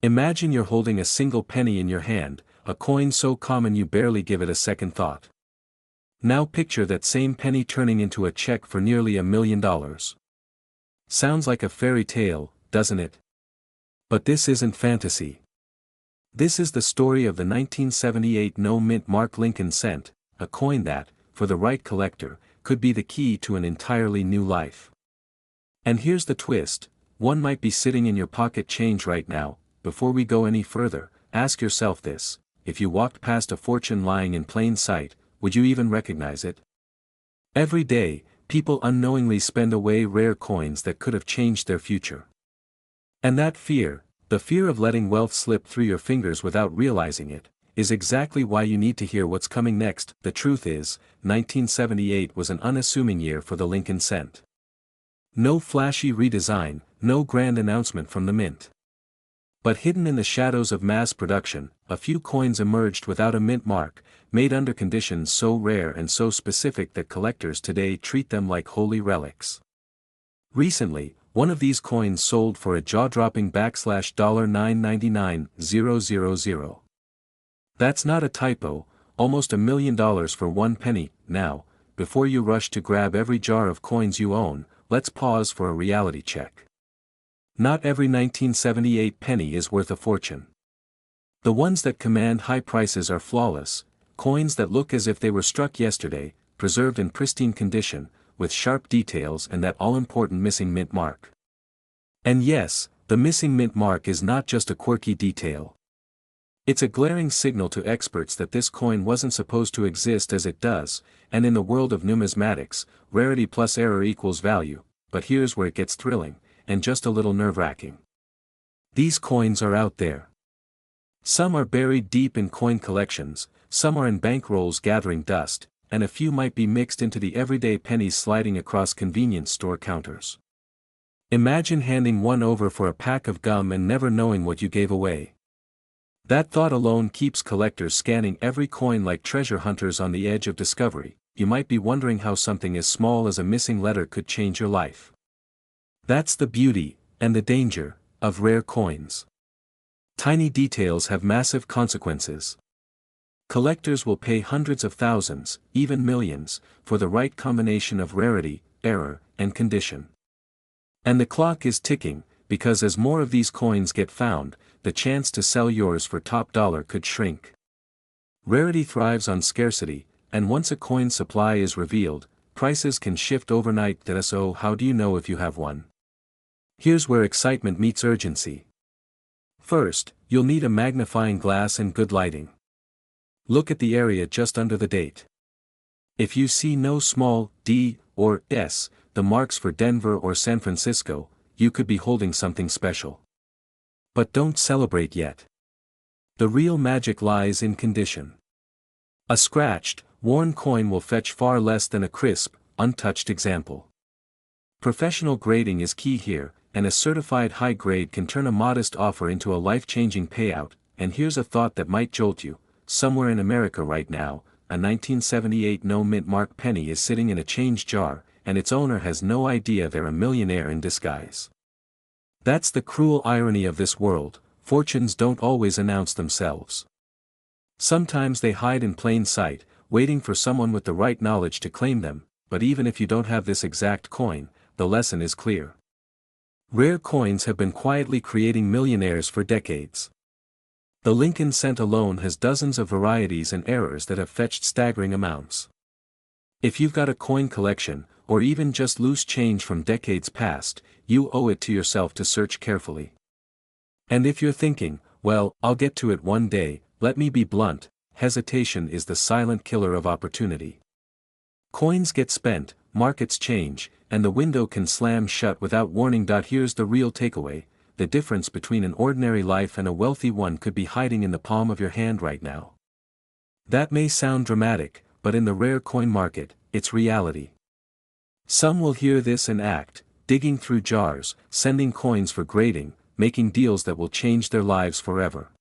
Imagine you're holding a single penny in your hand, a coin so common you barely give it a second thought. Now picture that same penny turning into a check for nearly $1 million. Sounds like a fairy tale, doesn't it? But this isn't fantasy. This is the story of the 1978 no-mint mark Lincoln cent, a coin that, for the right collector, could be the key to an entirely new life. And here's the twist: one might be sitting in your pocket change right now. Before we go any further, ask yourself this: if you walked past a fortune lying in plain sight, would you even recognize it? Every day, people unknowingly spend away rare coins that could have changed their future. And that fear, the fear of letting wealth slip through your fingers without realizing it, is exactly why you need to hear what's coming next. The truth is, 1978 was an unassuming year for the Lincoln cent. No flashy redesign, no grand announcement from the mint. But hidden in the shadows of mass production, a few coins emerged without a mint mark, made under conditions so rare and so specific that collectors today treat them like holy relics. Recently, one of these coins sold for a jaw-dropping $999,000. That's not a typo, almost $1 million for one penny. Now, before you rush to grab every jar of coins you own, let's pause for a reality check. Not every 1978 penny is worth a fortune. The ones that command high prices are flawless, coins that look as if they were struck yesterday, preserved in pristine condition, with sharp details and that all-important missing mint mark. And yes, the missing mint mark is not just a quirky detail. It's a glaring signal to experts that this coin wasn't supposed to exist as it does, and in the world of numismatics, rarity plus error equals value. But here's where it gets thrilling, and just a little nerve-wracking. These coins are out there. Some are buried deep in coin collections, some are in bankrolls gathering dust, and a few might be mixed into the everyday pennies sliding across convenience store counters. Imagine handing one over for a pack of gum and never knowing what you gave away. That thought alone keeps collectors scanning every coin like treasure hunters on the edge of discovery. You might be wondering how something as small as a missing letter could change your life. That's the beauty, and the danger, of rare coins. Tiny details have massive consequences. Collectors will pay hundreds of thousands, even millions, for the right combination of rarity, error, and condition. And the clock is ticking, because as more of these coins get found, the chance to sell yours for top dollar could shrink. Rarity thrives on scarcity, and once a coin supply is revealed, prices can shift overnight. So how do you know if you have one? Here's where excitement meets urgency. First, you'll need a magnifying glass and good lighting. Look at the area just under the date. If you see no small d or s, the marks for Denver or San Francisco, you could be holding something special. But don't celebrate yet. The real magic lies in condition. A scratched, worn coin will fetch far less than a crisp, untouched example. Professional grading is key here, and a certified high grade can turn a modest offer into a life-changing payout. And here's a thought that might jolt you: somewhere in America right now, a 1978 no-mint mark penny is sitting in a change jar, and its owner has no idea they're a millionaire in disguise. That's the cruel irony of this world: fortunes don't always announce themselves. Sometimes they hide in plain sight, waiting for someone with the right knowledge to claim them. But even if you don't have this exact coin, the lesson is clear. Rare coins have been quietly creating millionaires for decades. The Lincoln cent alone has dozens of varieties and errors that have fetched staggering amounts. If you've got a coin collection, or even just loose change from decades past, you owe it to yourself to search carefully. And if you're thinking, well, I'll get to it one day, let me be blunt: hesitation is the silent killer of opportunity. Coins get spent, markets change, and the window can slam shut without warning. Here's the real takeaway: the difference between an ordinary life and a wealthy one could be hiding in the palm of your hand right now. That may sound dramatic, but in the rare coin market, it's reality. Some will hear this and act, digging through jars, sending coins for grading, making deals that will change their lives forever.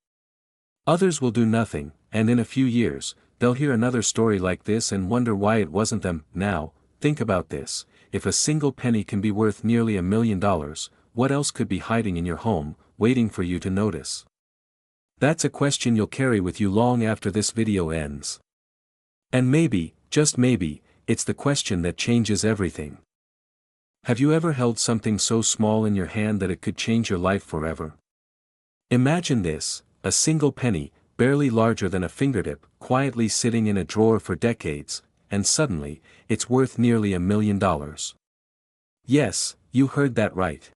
Others will do nothing, and in a few years, they'll hear another story like this and wonder why it wasn't them. Now, think about this: if a single penny can be worth nearly $1 million, what else could be hiding in your home, waiting for you to notice? That's a question you'll carry with you long after this video ends. And maybe, just maybe, it's the question that changes everything. Have you ever held something so small in your hand that it could change your life forever? Imagine this, a single penny, barely larger than a fingertip, quietly sitting in a drawer for decades, and suddenly, it's worth nearly $1 million. Yes, you heard that right.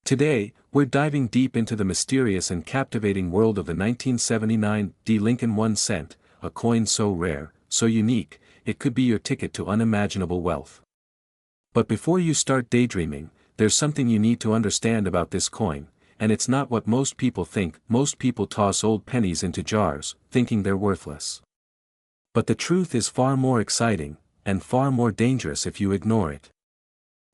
Today, we're diving deep into the mysterious and captivating world of the 1979 D. Lincoln 1 cent, a coin so rare, so unique, it could be your ticket to unimaginable wealth. But before you start daydreaming, there's something you need to understand about this coin, and it's not what most people think. Most people toss old pennies into jars, thinking they're worthless. But the truth is far more exciting, and far more dangerous if you ignore it.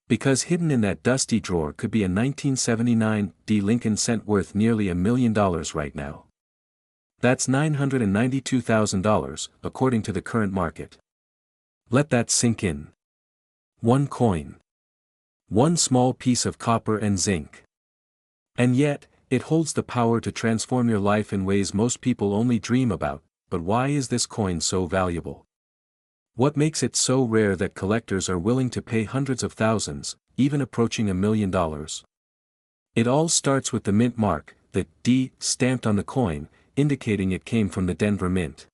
Because hidden in that dusty drawer could be a 1979 D. Lincoln cent worth nearly $1 million right now. That's $992,000, according to the current market. Let that sink in. One coin. One small piece of copper and zinc. And yet, it holds the power to transform your life in ways most people only dream about. But why is this coin so valuable? What makes it so rare that collectors are willing to pay hundreds of thousands, even approaching $1 million? It all starts with the mint mark, the D stamped on the coin, indicating it came from the Denver Mint.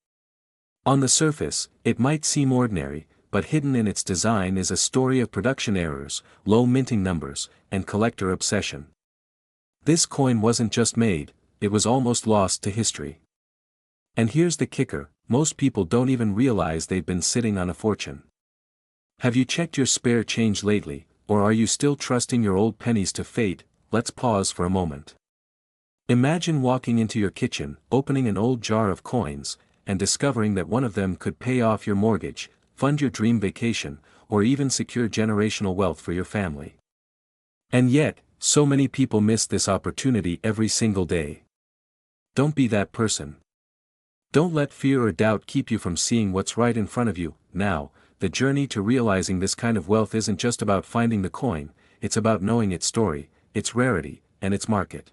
On the surface, it might seem ordinary, but hidden in its design is a story of production errors, low minting numbers, and collector obsession. This coin wasn't just made, it was almost lost to history. And here's the kicker, most people don't even realize they've been sitting on a fortune. Have you checked your spare change lately, or are you still trusting your old pennies to fate? Let's pause for a moment. Imagine walking into your kitchen, opening an old jar of coins, and discovering that one of them could pay off your mortgage, fund your dream vacation, or even secure generational wealth for your family. And yet, so many people miss this opportunity every single day. Don't be that person. Don't let fear or doubt keep you from seeing what's right in front of you. Now, the journey to realizing this kind of wealth isn't just about finding the coin, it's about knowing its story, its rarity, and its market.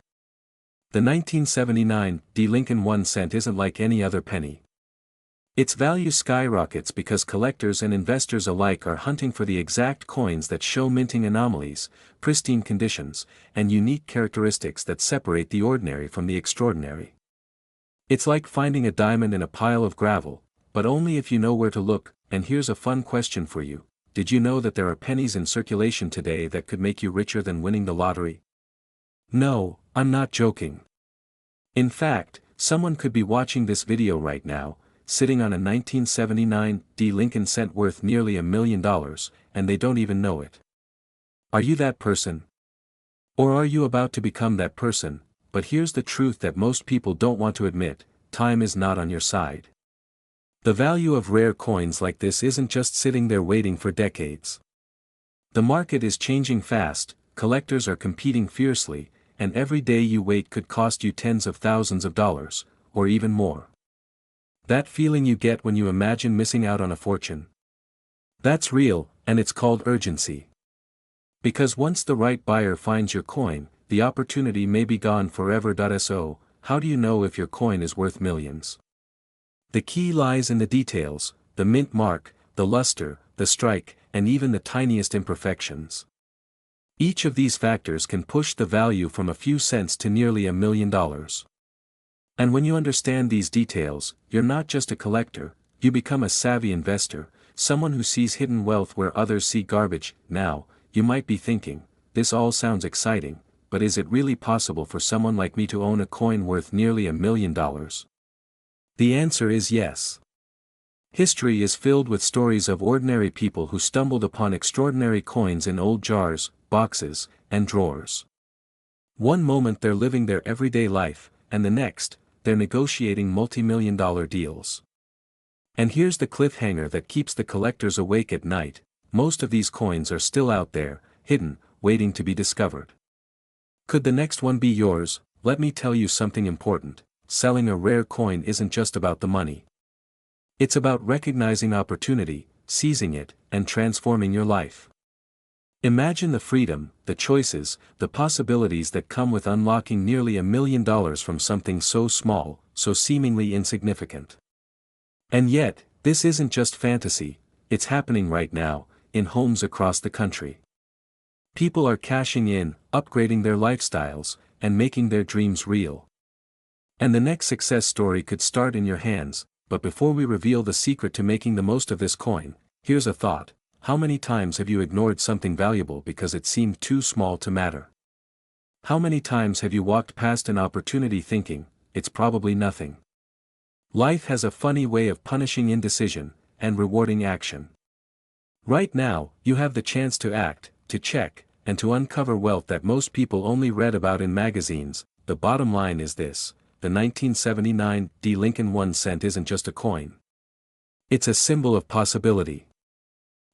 The 1979 D. Lincoln 1 cent isn't like any other penny. Its value skyrockets because collectors and investors alike are hunting for the exact coins that show minting anomalies, pristine conditions, and unique characteristics that separate the ordinary from the extraordinary. It's like finding a diamond in a pile of gravel, but only if you know where to look. And here's a fun question for you. Did you know that there are pennies in circulation today that could make you richer than winning the lottery? No, I'm not joking. In fact, someone could be watching this video right now, sitting on a 1979 D. Lincoln cent worth nearly $1 million, and they don't even know it. Are you that person? Or are you about to become that person? But here's the truth that most people don't want to admit, time is not on your side. The value of rare coins like this isn't just sitting there waiting for decades. The market is changing fast, collectors are competing fiercely, and every day you wait could cost you tens of thousands of dollars, or even more. That feeling you get when you imagine missing out on a fortune? That's real, and it's called urgency. Because once the right buyer finds your coin, the opportunity may be gone forever. So, how do you know if your coin is worth millions? The key lies in the details, the mint mark, the luster, the strike, and even the tiniest imperfections. Each of these factors can push the value from a few cents to nearly $1 million. And when you understand these details, you're not just a collector, you become a savvy investor, someone who sees hidden wealth where others see garbage. Now, you might be thinking, this all sounds exciting, but is it really possible for someone like me to own a coin worth nearly $1 million? The answer is yes. History is filled with stories of ordinary people who stumbled upon extraordinary coins in old jars, boxes, and drawers. One moment they're living their everyday life, and the next, they're negotiating multi-million-dollar deals. And here's the cliffhanger that keeps the collectors awake at night: most of these coins are still out there, hidden, waiting to be discovered. Could the next one be yours? Let me tell you something important. Selling a rare coin isn't just about the money. It's about recognizing opportunity, seizing it, and transforming your life. Imagine the freedom, the choices, the possibilities that come with unlocking nearly $1 million from something so small, so seemingly insignificant. And yet, this isn't just fantasy, it's happening right now, in homes across the country. People are cashing in, upgrading their lifestyles, and making their dreams real. And the next success story could start in your hands, but before we reveal the secret to making the most of this coin, here's a thought: how many times have you ignored something valuable because it seemed too small to matter? How many times have you walked past an opportunity thinking, it's probably nothing? Life has a funny way of punishing indecision, and rewarding action. Right now, you have the chance to act, to check, and to uncover wealth that most people only read about in magazines. The bottom line is this: the 1979 D. Lincoln 1 cent isn't just a coin. It's a symbol of possibility.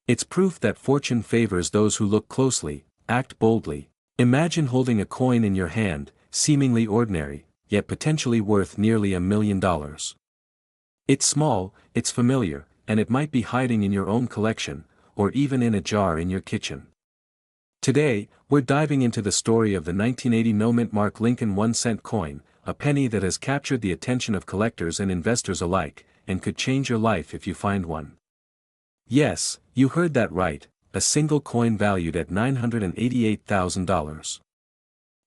It's proof that fortune favors those who look closely, act boldly. Imagine holding a coin in your hand, seemingly ordinary, yet potentially worth nearly $1 million. It's small, it's familiar, and it might be hiding in your own collection, or even in a jar in your kitchen. Today, we're diving into the story of the 1980 no-mint mark Lincoln 1 cent coin, a penny that has captured the attention of collectors and investors alike, and could change your life if you find one. Yes, you heard that right, a single coin valued at $988,000.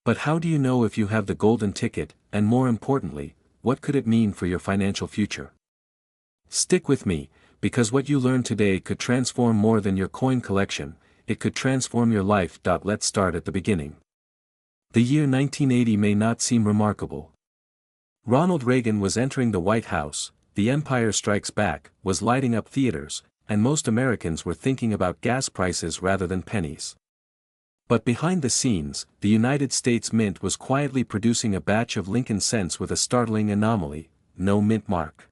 But how do you know if you have the golden ticket, and more importantly, what could it mean for your financial future? Stick with me, because what you learn today could transform more than your coin collection, it could transform your life. Let's start at the beginning. The year 1980 may not seem remarkable. Ronald Reagan was entering the White House, The Empire Strikes Back was lighting up theaters, and most Americans were thinking about gas prices rather than pennies. But behind the scenes, the United States Mint was quietly producing a batch of Lincoln cents with a startling anomaly: no mint mark.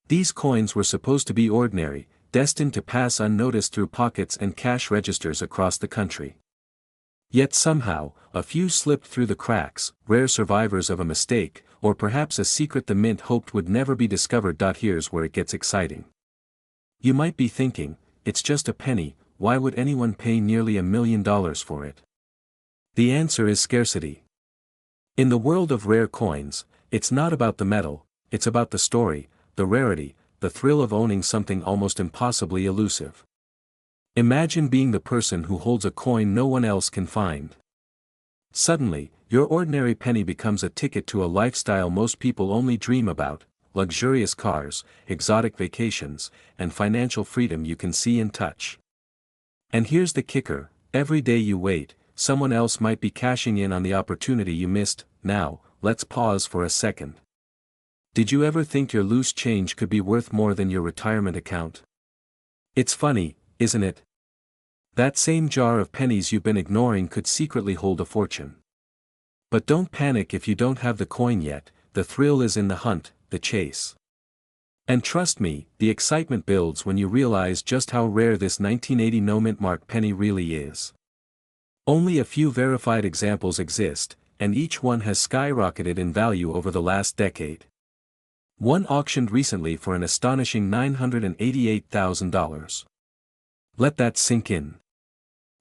These coins were supposed to be ordinary, destined to pass unnoticed through pockets and cash registers across the country. Yet somehow, a few slipped through the cracks, rare survivors of a mistake, or perhaps a secret the mint hoped would never be discovered. Here's where it gets exciting. You might be thinking, it's just a penny, why would anyone pay nearly $1 million for it? The answer is scarcity. In the world of rare coins, it's not about the metal, it's about the story, the rarity, the thrill of owning something almost impossibly elusive. Imagine being the person who holds a coin no one else can find. Suddenly, your ordinary penny becomes a ticket to a lifestyle most people only dream about: luxurious cars, exotic vacations, and financial freedom you can see and touch. And here's the kicker: every day you wait, someone else might be cashing in on the opportunity you missed. Now, let's pause for a second. Did you ever think your loose change could be worth more than your retirement account? It's funny, isn't it? That same jar of pennies you've been ignoring could secretly hold a fortune. But don't panic if you don't have the coin yet. The thrill is in the hunt, the chase. And trust me, the excitement builds when you realize just how rare this 1980 no-mint mark penny really is. Only a few verified examples exist, and each one has skyrocketed in value over the last decade. One auctioned recently for an astonishing $988,000. Let that sink in.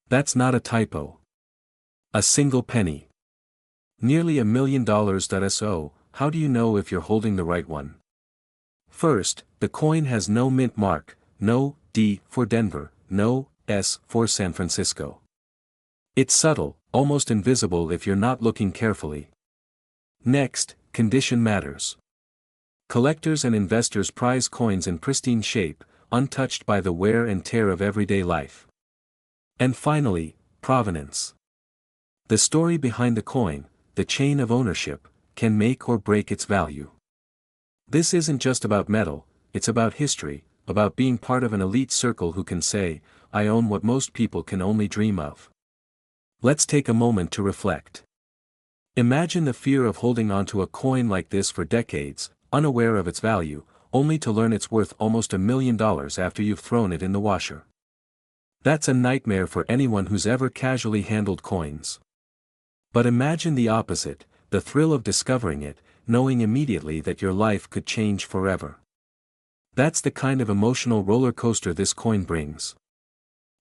That's not a typo. A single penny. Nearly $1 million. So, how do you know if you're holding the right one? First, the coin has no mint mark, no D for Denver, no S for San Francisco. It's subtle, almost invisible if you're not looking carefully. Next, condition matters. Collectors and investors prize coins in pristine shape, untouched by the wear and tear of everyday life. And finally, provenance. The story behind the coin, the chain of ownership, can make or break its value. This isn't just about metal, it's about history, about being part of an elite circle who can say, I own what most people can only dream of. Let's take a moment to reflect. Imagine the fear of holding onto a coin like this for decades, unaware of its value, only to learn it's worth almost $1 million after you've thrown it in the washer. That's a nightmare for anyone who's ever casually handled coins. But imagine the opposite, the thrill of discovering it, knowing immediately that your life could change forever. That's the kind of emotional roller coaster this coin brings.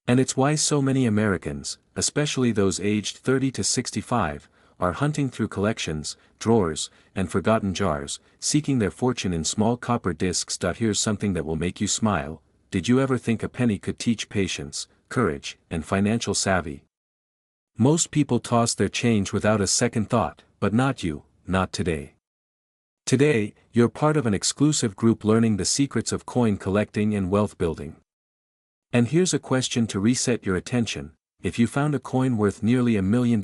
And it's why so many Americans, especially those aged 30 to 65, are hunting through collections, drawers, and forgotten jars, seeking their fortune in small copper discs. Here's something that will make you smile. Did you ever think a penny could teach patience, courage, and financial savvy? Most people toss their change without a second thought, but not you, not today. Today, you're part of an exclusive group learning the secrets of coin collecting and wealth building. And here's a question to reset your attention: if you found a coin worth nearly $1 million,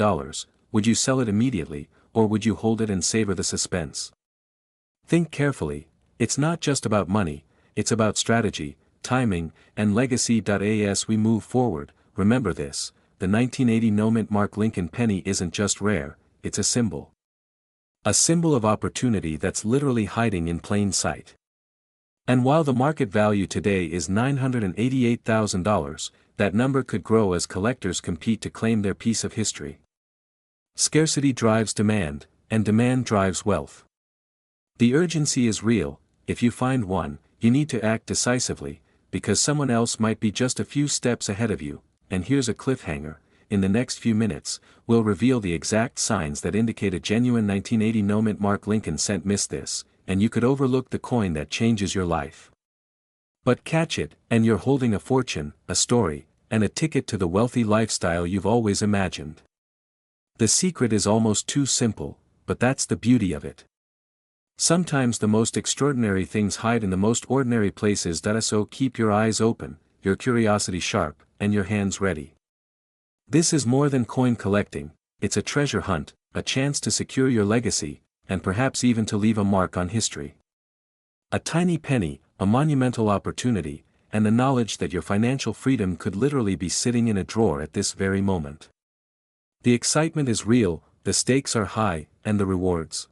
would you sell it immediately, or would you hold it and savor the suspense? Think carefully. It's not just about money, it's about strategy, timing, and legacy. As we move forward, remember this: the 1980 no-mint Mark Lincoln penny isn't just rare, it's a symbol. A symbol of opportunity that's literally hiding in plain sight. And while the market value today is $988,000, that number could grow as collectors compete to claim their piece of history. Scarcity drives demand, and demand drives wealth. The urgency is real. If you find one, you need to act decisively, because someone else might be just a few steps ahead of you. And here's a cliffhanger: in the next few minutes, we'll reveal the exact signs that indicate a genuine 1980 no-mint Mark Lincoln cent. Miss this, and you could overlook the coin that changes your life. But catch it, and you're holding a fortune, a story, and a ticket to the wealthy lifestyle you've always imagined. The secret is almost too simple, but that's the beauty of it. Sometimes the most extraordinary things hide in the most ordinary places. So keep your eyes open, your curiosity sharp, and your hands ready. This is more than coin collecting, it's a treasure hunt, a chance to secure your legacy, and perhaps even to leave a mark on history. A tiny penny, a monumental opportunity, and the knowledge that your financial freedom could literally be sitting in a drawer at this very moment. The excitement is real, the stakes are high, and the rewards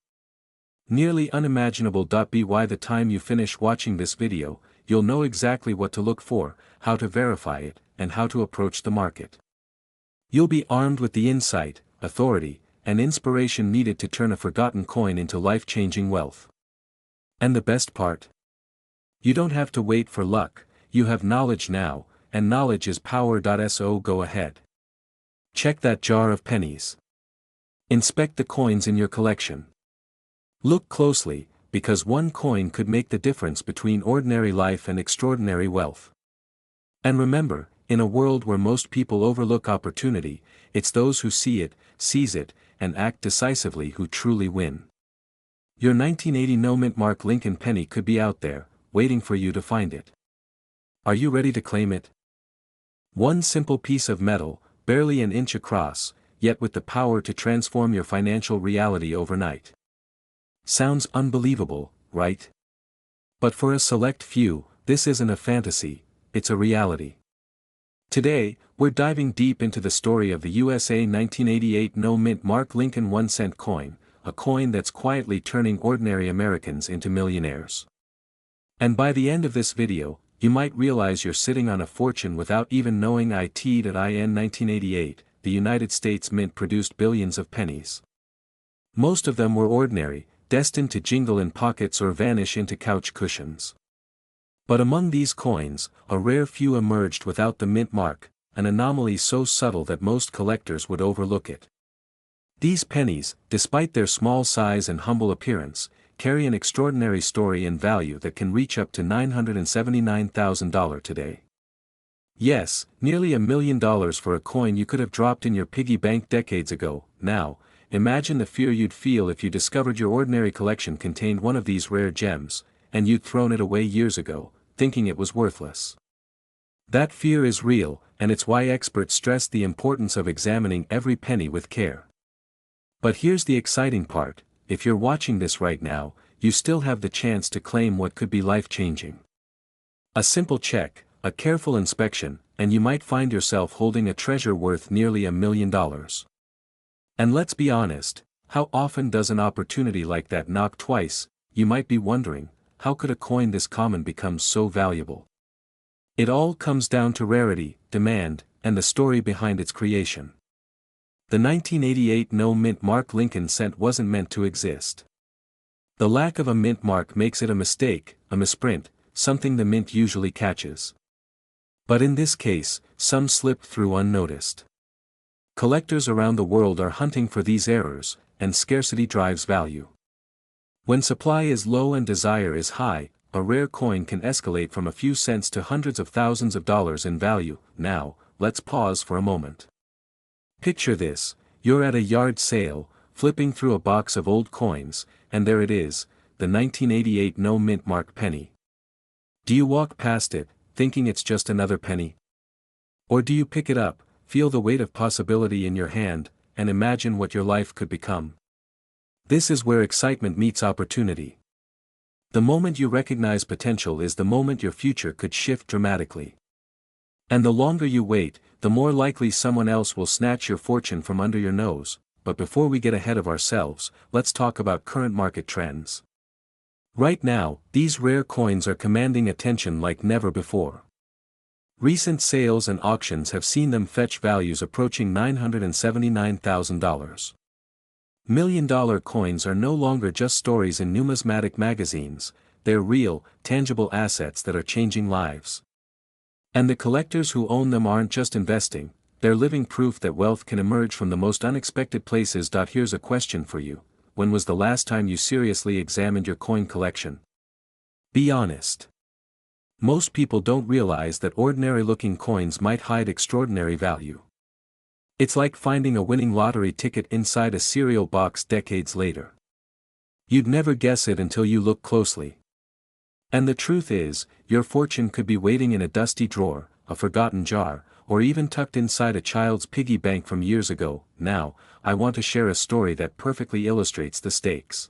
nearly unimaginable. By the time you finish watching this video, you'll know exactly what to look for, how to verify it, and how to approach the market. You'll be armed with the insight, authority, and inspiration needed to turn a forgotten coin into life-changing wealth. And the best part? You don't have to wait for luck, you have knowledge now, and knowledge is power. So go ahead. Check that jar of pennies. Inspect the coins in your collection. Look closely, because one coin could make the difference between ordinary life and extraordinary wealth. And remember, in a world where most people overlook opportunity, it's those who see it, seize it, and act decisively who truly win. Your 1980 no-mint Mark Lincoln penny could be out there, waiting for you to find it. Are you ready to claim it? One simple piece of metal, barely an inch across, yet with the power to transform your financial reality overnight. Sounds unbelievable, right? But for a select few, this isn't a fantasy, it's a reality. Today, we're diving deep into the story of the USA 1988 no-mint Mark Lincoln 1-cent coin, a coin that's quietly turning ordinary Americans into millionaires. And by the end of this video, you might realize you're sitting on a fortune without even knowing it. In 1988, the United States Mint produced billions of pennies. Most of them were ordinary, destined to jingle in pockets or vanish into couch cushions. But among these coins, a rare few emerged without the mint mark, an anomaly so subtle that most collectors would overlook it. These pennies, despite their small size and humble appearance, carry an extraordinary story and value that can reach up to $979,000 today. Yes, nearly $1 million for a coin you could have dropped in your piggy bank decades ago. Now, imagine the fear you'd feel if you discovered your ordinary collection contained one of these rare gems, and you'd thrown it away years ago, thinking it was worthless. That fear is real, and it's why experts stress the importance of examining every penny with care. But here's the exciting part: if you're watching this right now, you still have the chance to claim what could be life-changing. A simple check, a careful inspection, and you might find yourself holding a treasure worth nearly $1 million. And let's be honest, how often does an opportunity like that knock twice? You might be wondering, how could a coin this common become so valuable? It all comes down to rarity, demand, and the story behind its creation. The 1988 no-mint Mark Lincoln cent wasn't meant to exist. The lack of a mint mark makes it a mistake, a misprint, something the mint usually catches. But in this case, some slipped through unnoticed. Collectors around the world are hunting for these errors, and scarcity drives value. When supply is low and desire is high, a rare coin can escalate from a few cents to hundreds of thousands of dollars in value. Now, let's pause for a moment. Picture this: you're at a yard sale, flipping through a box of old coins, and there it is, the 1988 no mint mark penny. Do you walk past it, thinking it's just another penny? Or do you pick it up, feel the weight of possibility in your hand, and imagine what your life could become? This is where excitement meets opportunity. The moment you recognize potential is the moment your future could shift dramatically. And the longer you wait, the more likely someone else will snatch your fortune from under your nose. But before we get ahead of ourselves, let's talk about current market trends. Right now, these rare coins are commanding attention like never before. Recent sales and auctions have seen them fetch values approaching $979,000. Million-dollar coins are no longer just stories in numismatic magazines, they're real, tangible assets that are changing lives. And the collectors who own them aren't just investing, they're living proof that wealth can emerge from the most unexpected places. Here's a question for you: when was the last time you seriously examined your coin collection? Be honest. Most people don't realize that ordinary-looking coins might hide extraordinary value. It's like finding a winning lottery ticket inside a cereal box decades later. You'd never guess it until you look closely. And the truth is, your fortune could be waiting in a dusty drawer, a forgotten jar, or even tucked inside a child's piggy bank from years ago. Now, I want to share a story that perfectly illustrates the stakes.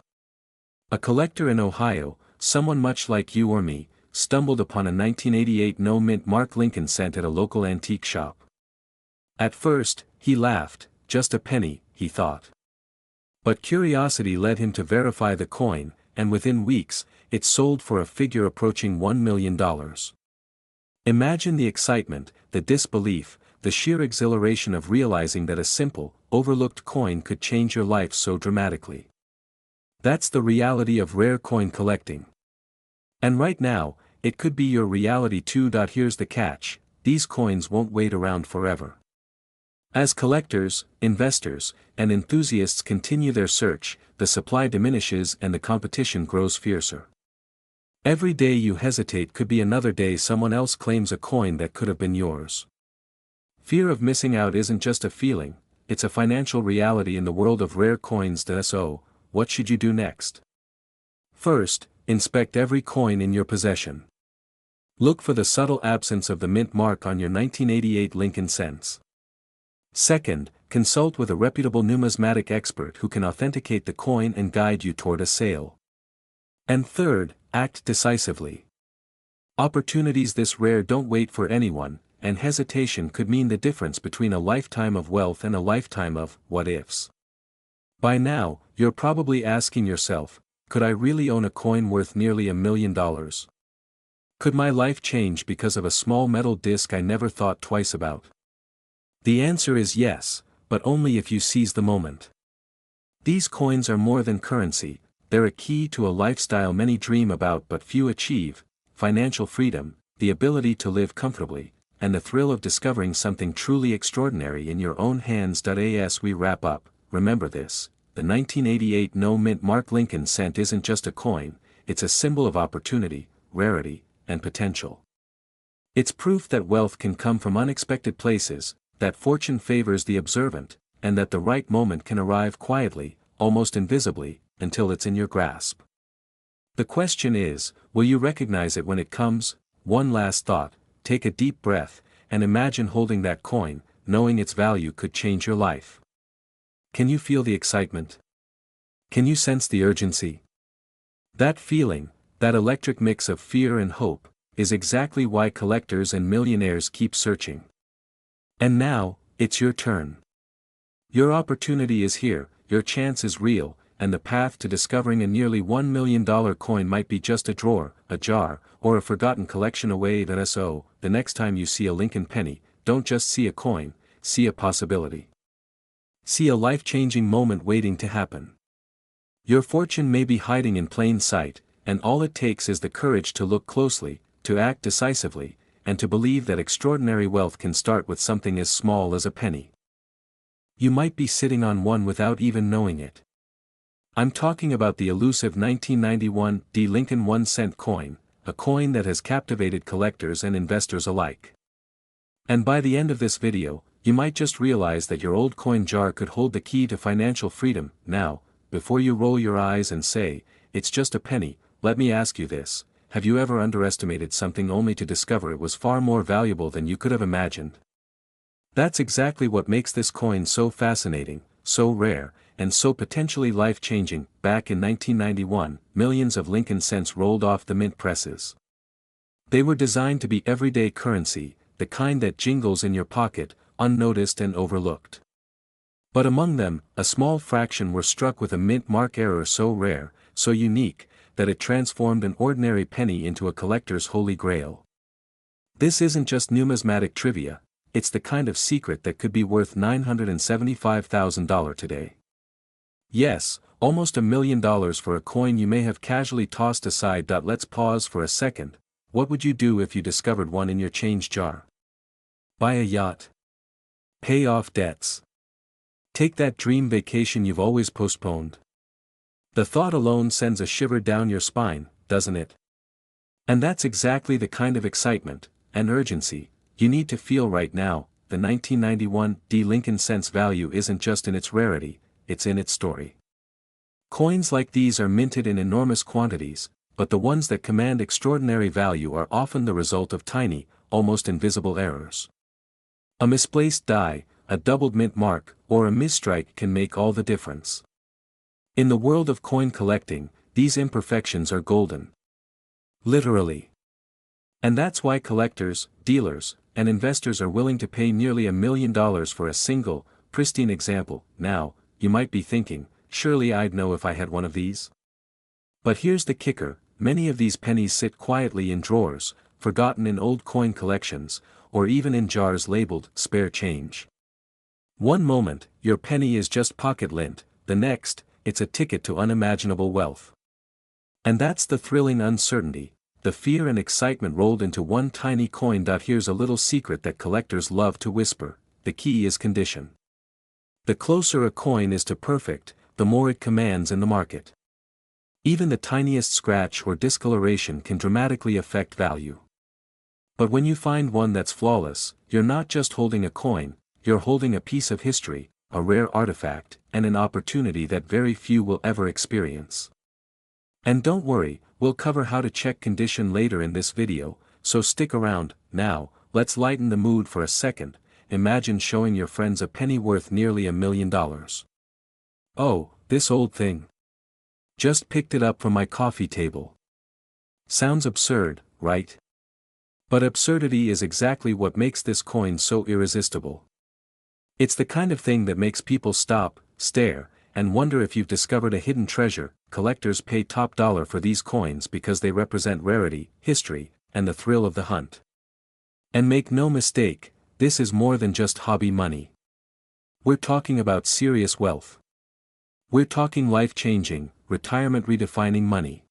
A collector in Ohio, someone much like you or me, stumbled upon a 1988 no mint mark Lincoln cent at a local antique shop. At first, he laughed. Just a penny, he thought. But curiosity led him to verify the coin, and within weeks, it sold for a figure approaching $1 million. Imagine the excitement, the disbelief, the sheer exhilaration of realizing that a simple, overlooked coin could change your life so dramatically. That's the reality of rare coin collecting. And right now, it could be your reality too. Here's the catch: these coins won't wait around forever. As collectors, investors, and enthusiasts continue their search, the supply diminishes and the competition grows fiercer. Every day you hesitate could be another day someone else claims a coin that could have been yours. Fear of missing out isn't just a feeling, it's a financial reality in the world of rare coins. So, what should you do next? First, inspect every coin in your possession. Look for the subtle absence of the mint mark on your 1988 Lincoln cents. Second, consult with a reputable numismatic expert who can authenticate the coin and guide you toward a sale. And third, act decisively. Opportunities this rare don't wait for anyone, and hesitation could mean the difference between a lifetime of wealth and a lifetime of what-ifs. By now, you're probably asking yourself, could I really own a coin worth nearly $1 million? Could my life change because of a small metal disc I never thought twice about? The answer is yes, but only if you seize the moment. These coins are more than currency, they're a key to a lifestyle many dream about but few achieve: financial freedom, the ability to live comfortably, and the thrill of discovering something truly extraordinary in your own hands. As we wrap up, remember this: the 1988 no mint mark Lincoln cent isn't just a coin, it's a symbol of opportunity, rarity, and potential. It's proof that wealth can come from unexpected places, that fortune favors the observant, and that the right moment can arrive quietly, almost invisibly, until it's in your grasp. The question is, will you recognize it when it comes? One last thought: take a deep breath, and imagine holding that coin, knowing its value could change your life. Can you feel the excitement? Can you sense the urgency? That feeling, that electric mix of fear and hope, is exactly why collectors and millionaires keep searching. And now, it's your turn. Your opportunity is here, your chance is real, and the path to discovering a nearly $1 million coin might be just a drawer, a jar, or a forgotten collection away. So, the next time you see a Lincoln penny, don't just see a coin, see a possibility. See a life-changing moment waiting to happen. Your fortune may be hiding in plain sight, and all it takes is the courage to look closely, to act decisively, and to believe that extraordinary wealth can start with something as small as a penny. You might be sitting on one without even knowing it. I'm talking about the elusive 1991 D. Lincoln 1-cent coin, a coin that has captivated collectors and investors alike. And by the end of this video, you might just realize that your old coin jar could hold the key to financial freedom. Now, before you roll your eyes and say, "It's just a penny," let me ask you this: have you ever underestimated something only to discover it was far more valuable than you could have imagined? That's exactly what makes this coin so fascinating, so rare, and so potentially life-changing. Back in 1991, millions of Lincoln cents rolled off the mint presses. They were designed to be everyday currency, the kind that jingles in your pocket, unnoticed and overlooked. But among them, a small fraction were struck with a mint mark error so rare, so unique, that it transformed an ordinary penny into a collector's holy grail. This isn't just numismatic trivia, it's the kind of secret that could be worth $975,000 today. Yes, almost $1 million for a coin you may have casually tossed aside. Let's pause for a second. What would you do if you discovered one in your change jar? Buy a yacht? Pay off debts? Take that dream vacation you've always postponed? The thought alone sends a shiver down your spine, doesn't it? And that's exactly the kind of excitement and urgency you need to feel right now. The 1991 D. Lincoln cent's value isn't just in its rarity, it's in its story. Coins like these are minted in enormous quantities, but the ones that command extraordinary value are often the result of tiny, almost invisible errors. A misplaced die, a doubled mint mark, or a misstrike can make all the difference. In the world of coin collecting, these imperfections are golden. Literally. And that's why collectors, dealers, and investors are willing to pay nearly $1 million for a single, pristine example. Now, you might be thinking, surely I'd know if I had one of these? But here's the kicker: many of these pennies sit quietly in drawers, forgotten in old coin collections, or even in jars labeled spare change. One moment, your penny is just pocket lint, the next, it's a ticket to unimaginable wealth. And that's the thrilling uncertainty, the fear and excitement rolled into one tiny coin. Here's a little secret that collectors love to whisper: the key is condition. The closer a coin is to perfect, the more it commands in the market. Even the tiniest scratch or discoloration can dramatically affect value. But when you find one that's flawless, you're not just holding a coin, you're holding a piece of history, a rare artifact, and an opportunity that very few will ever experience. And don't worry, we'll cover how to check condition later in this video, so stick around. Now, let's lighten the mood for a second. Imagine showing your friends a penny worth nearly $1 million. "Oh, this old thing. Just picked it up from my coffee table." Sounds absurd, right? But absurdity is exactly what makes this coin so irresistible. It's the kind of thing that makes people stop, stare, and wonder if you've discovered a hidden treasure. Collectors pay top dollar for these coins because they represent rarity, history, and the thrill of the hunt. And make no mistake, this is more than just hobby money. We're talking about serious wealth. We're talking life-changing, retirement-redefining money.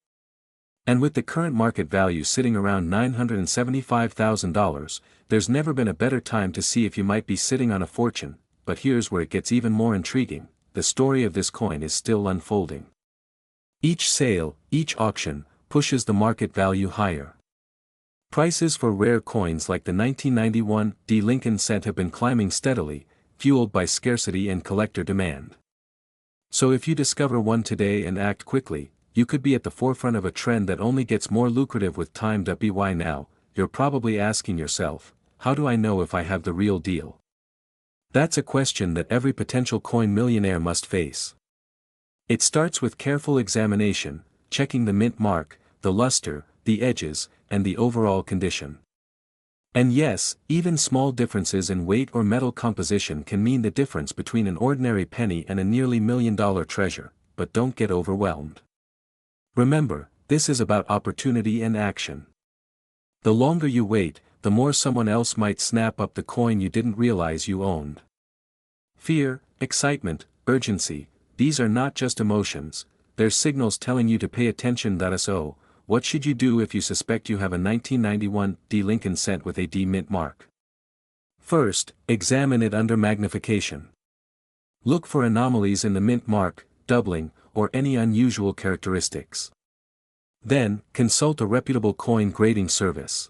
And with the current market value sitting around $975,000, there's never been a better time to see if you might be sitting on a fortune. But here's where it gets even more intriguing: the story of this coin is still unfolding. Each sale, each auction, pushes the market value higher. Prices for rare coins like the 1991 D. Lincoln cent have been climbing steadily, fueled by scarcity and collector demand. So if you discover one today and act quickly, you could be at the forefront of a trend that only gets more lucrative with time. By now, you're probably asking yourself, how do I know if I have the real deal? That's a question that every potential coin millionaire must face. It starts with careful examination, checking the mint mark, the luster, the edges, and the overall condition. And yes, even small differences in weight or metal composition can mean the difference between an ordinary penny and a nearly $1 million treasure. But don't get overwhelmed. Remember, this is about opportunity and action. The longer you wait, the more someone else might snap up the coin you didn't realize you owned. Fear, excitement, urgency, these are not just emotions, they're signals telling you to pay attention. So, what should you do if you suspect you have a 1991 D Lincoln cent with a D mint mark? First, examine it under magnification. Look for anomalies in the mint mark, doubling, or any unusual characteristics. Then, consult a reputable coin grading service.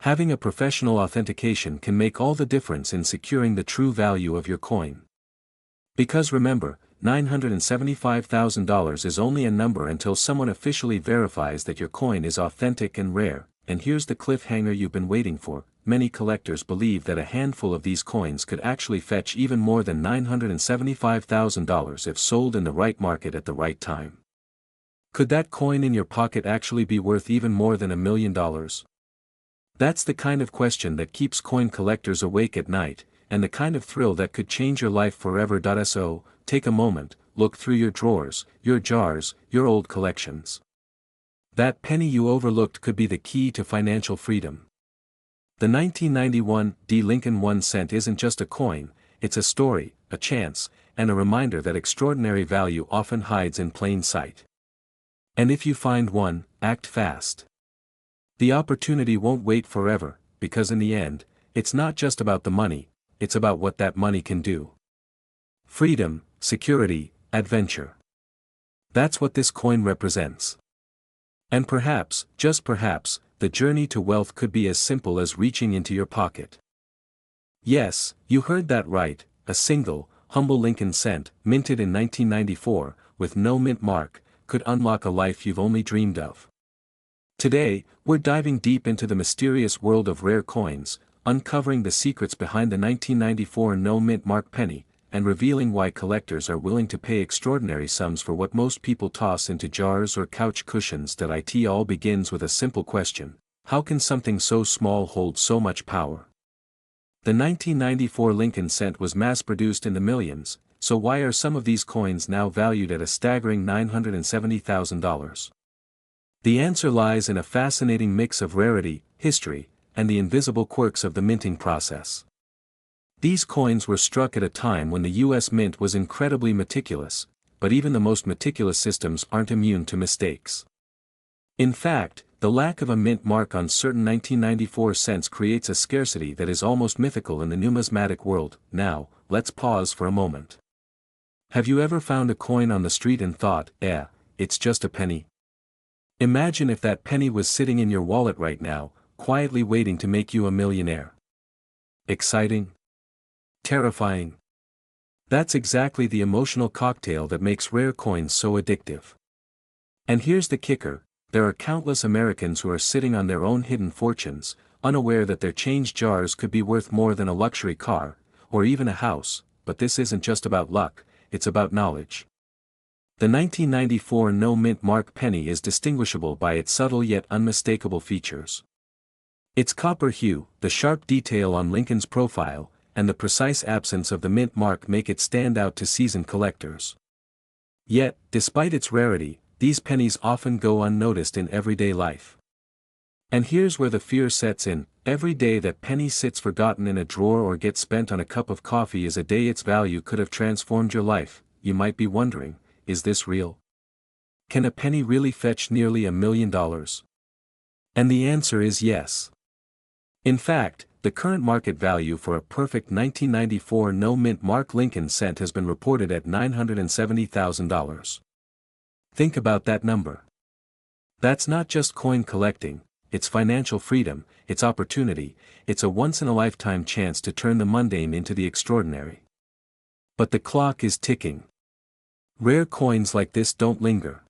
Having a professional authentication can make all the difference in securing the true value of your coin. Because remember, $975,000 is only a number until someone officially verifies that your coin is authentic and rare, and here's the cliffhanger you've been waiting for. Many collectors believe that a handful of these coins could actually fetch even more than $975,000 if sold in the right market at the right time. Could that coin in your pocket actually be worth even more than $1 million? That's the kind of question that keeps coin collectors awake at night, and the kind of thrill that could change your life forever. So, take a moment, look through your drawers, your jars, your old collections. That penny you overlooked could be the key to financial freedom. The 1991 D Lincoln 1 cent isn't just a coin, it's a story, a chance, and a reminder that extraordinary value often hides in plain sight. And if you find one, act fast. The opportunity won't wait forever, because in the end, it's not just about the money, it's about what that money can do. Freedom, security, adventure. That's what this coin represents. And perhaps, just perhaps, the journey to wealth could be as simple as reaching into your pocket. Yes, you heard that right, a single, humble Lincoln cent, minted in 1994, with no mint mark, could unlock a life you've only dreamed of. Today, we're diving deep into the mysterious world of rare coins, uncovering the secrets behind the 1994 no mint mark penny, and revealing why collectors are willing to pay extraordinary sums for what most people toss into jars or couch cushions. It all begins with a simple question: how can something so small hold so much power? The 1994 Lincoln cent was mass-produced in the millions, so why are some of these coins now valued at a staggering $970,000? The answer lies in a fascinating mix of rarity, history, and the invisible quirks of the minting process. These coins were struck at a time when the U.S. Mint was incredibly meticulous, but even the most meticulous systems aren't immune to mistakes. In fact, the lack of a mint mark on certain 1994 cents creates a scarcity that is almost mythical in the numismatic world. Now, let's pause for a moment. Have you ever found a coin on the street and thought, it's just a penny? Imagine if that penny was sitting in your wallet right now, quietly waiting to make you a millionaire. Exciting? Terrifying? That's exactly the emotional cocktail that makes rare coins so addictive. And here's the kicker: there are countless Americans who are sitting on their own hidden fortunes, unaware that their change jars could be worth more than a luxury car, or even a house. But this isn't just about luck, it's about knowledge. The 1994 no mint mark penny is distinguishable by its subtle yet unmistakable features. Its copper hue, the sharp detail on Lincoln's profile, and the precise absence of the mint mark make it stand out to seasoned collectors. Yet, despite its rarity, these pennies often go unnoticed in everyday life. And here's where the fear sets in: every day that penny sits forgotten in a drawer or gets spent on a cup of coffee is a day its value could have transformed your life. You might be wondering, is this real? Can a penny really fetch nearly $1 million? And the answer is yes. In fact, the current market value for a perfect 1994 no mint mark Lincoln cent has been reported at $970,000. Think about that number. That's not just coin collecting, it's financial freedom, it's opportunity, it's a once-in-a-lifetime chance to turn the mundane into the extraordinary. But the clock is ticking. Rare coins like this don't linger.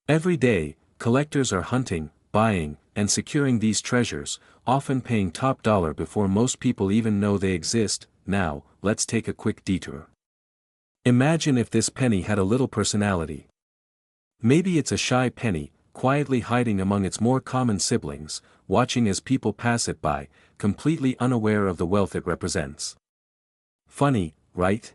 Every day, collectors are hunting, buying, and securing these treasures, often paying top dollar before most people even know they exist. Now, let's take a quick detour. Imagine if this penny had a little personality. Maybe it's a shy penny, quietly hiding among its more common siblings, watching as people pass it by, completely unaware of the wealth it represents. Funny, right?